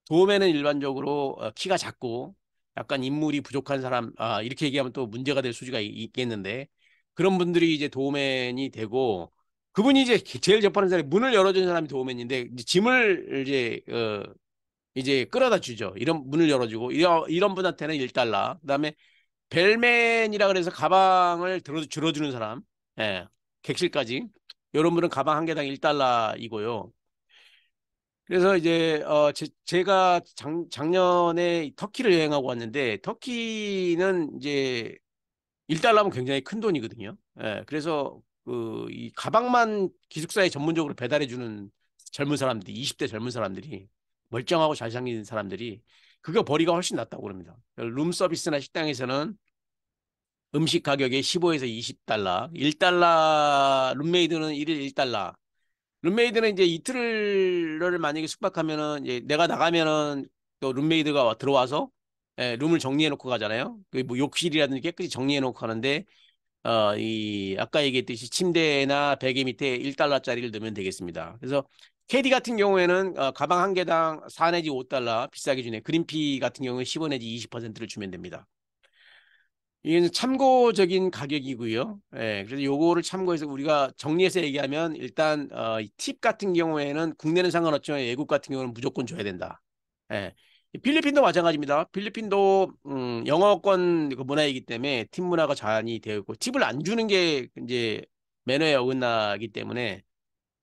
도움에는 일반적으로 키가 작고 약간 인물이 부족한 사람, 이렇게 얘기하면 또 문제가 될 수가 있겠는데 그런 분들이 이제 도우맨이 되고 그분이 이제 제일 접하는 사람이 문을 열어주는 사람이 도우맨인데 이제 짐을 이제 끌어다 주죠. 이런 문을 열어주고 이런 분한테는 1달러. 그다음에 벨맨이라 그래서 가방을 들어주는 사람, 예, 객실까지. 이런 분은 가방 한 개당 1달러이고요. 그래서 이제 제가 작년에 터키를 여행하고 왔는데 터키는 이제 1달러면 굉장히 큰 돈이거든요. 예, 그래서 그 이 가방만 기숙사에 전문적으로 배달해 주는 젊은 사람들이 20대 젊은 사람들이 멀쩡하고 잘생긴 사람들이 그거 벌이가 훨씬 낫다고 그럽니다. 룸 서비스나 식당에서는 음식 가격의 15에서 20달러, 1달러 룸메이드는 1일 1달러, 룸메이드는 이제 이틀을 만약에 숙박하면은 이제 내가 나가면은 또 룸메이드가 들어와서 룸을 정리해 놓고 가잖아요. 그 뭐 욕실이라든지 깨끗이 정리해 놓고 가는데 이 아까 얘기했듯이 침대나 베개 밑에 1달러짜리를 넣으면 되겠습니다. 그래서 캐디 같은 경우에는 가방 한 개당 4 내지 5달러 비싸게 주네. 그린피 같은 경우는 15 내지 20%를 주면 됩니다. 이게 참고적인 가격이고요. 예, 그래서 요거를 참고해서 우리가 정리해서 얘기하면 일단 이팁 같은 경우에는 국내는 상관없지만 외국 같은 경우는 무조건 줘야 된다. 예. 필리핀도 마찬가지입니다. 필리핀도 영어권 그 문화이기 때문에 팁 문화가 자연히 되어 있고 팁을 안 주는 게 이제 매너에 어긋나기 때문에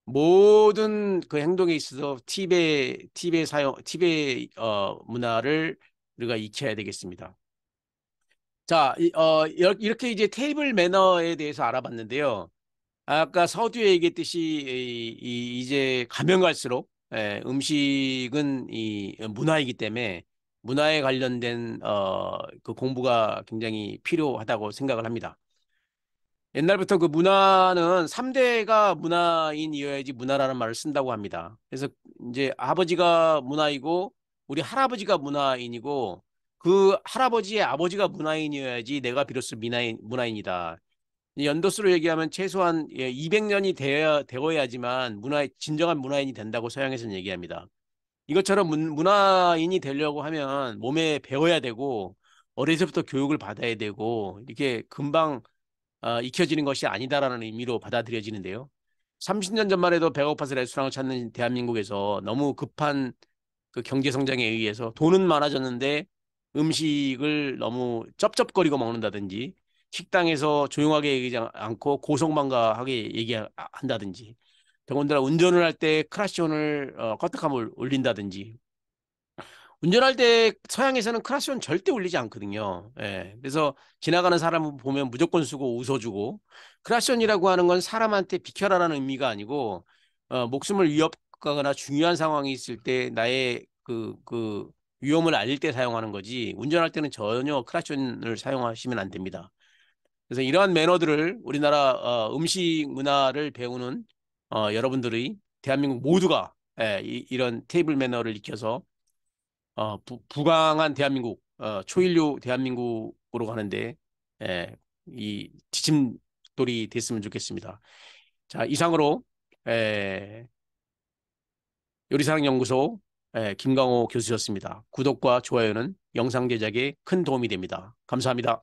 모든 그 행동에 있어서 팁의 문화를 우리가 익혀야 되겠습니다. 자, 이렇게 이제 테이블 매너에 대해서 알아봤는데요. 아까 서두에 얘기했듯이 이제 가면 갈수록 음식은 이 문화이기 때문에 문화에 관련된 그 공부가 굉장히 필요하다고 생각을 합니다. 옛날부터 그 문화는 3대가 문화인이어야지 문화라는 말을 쓴다고 합니다. 그래서 이제 아버지가 문화이고 우리 할아버지가 문화인이고 그 할아버지의 아버지가 문화인이어야지 내가 비로소 문화인이다. 연도수로 얘기하면 최소한 200년이 되어야지만 진정한 문화인이 된다고 서양에서는 얘기합니다. 이것처럼 문화인이 되려고 하면 몸에 배워야 되고 어려서부터 교육을 받아야 되고 이렇게 금방 익혀지는 것이 아니다라는 의미로 받아들여지는데요. 30년 전만 해도 배고파서 레스토랑을 찾는 대한민국에서 너무 급한 그 경제 성장에 의해서 돈은 많아졌는데 음식을 너무 쩝쩝거리고 먹는다든지 식당에서 조용하게 얘기하지 않고 고성방가하게 얘기한다든지 더군다나 운전을 할 때 크라시온을 껐덕함을 올린다든지 운전할 때 서양에서는 크라시온 절대 울리지 않거든요. 예. 그래서 지나가는 사람 보면 무조건 쓰고 웃어주고 크라시온이라고 하는 건 사람한테 비켜라라는 의미가 아니고 목숨을 위협하거나 중요한 상황이 있을 때 나의 그 위험을 알릴 때 사용하는 거지 운전할 때는 전혀 크라시온을 사용하시면 안 됩니다. 그래서 이러한 매너들을 우리나라 음식 문화를 배우는 여러분들이 대한민국 모두가 이런 테이블 매너를 익혀서 부강한 대한민국, 초일류 대한민국으로 가는데, 예, 이 지침돌이 됐으면 좋겠습니다. 자, 이상으로, 요리사랑연구소, 김강호 교수였습니다. 구독과 좋아요는 영상 제작에 큰 도움이 됩니다. 감사합니다.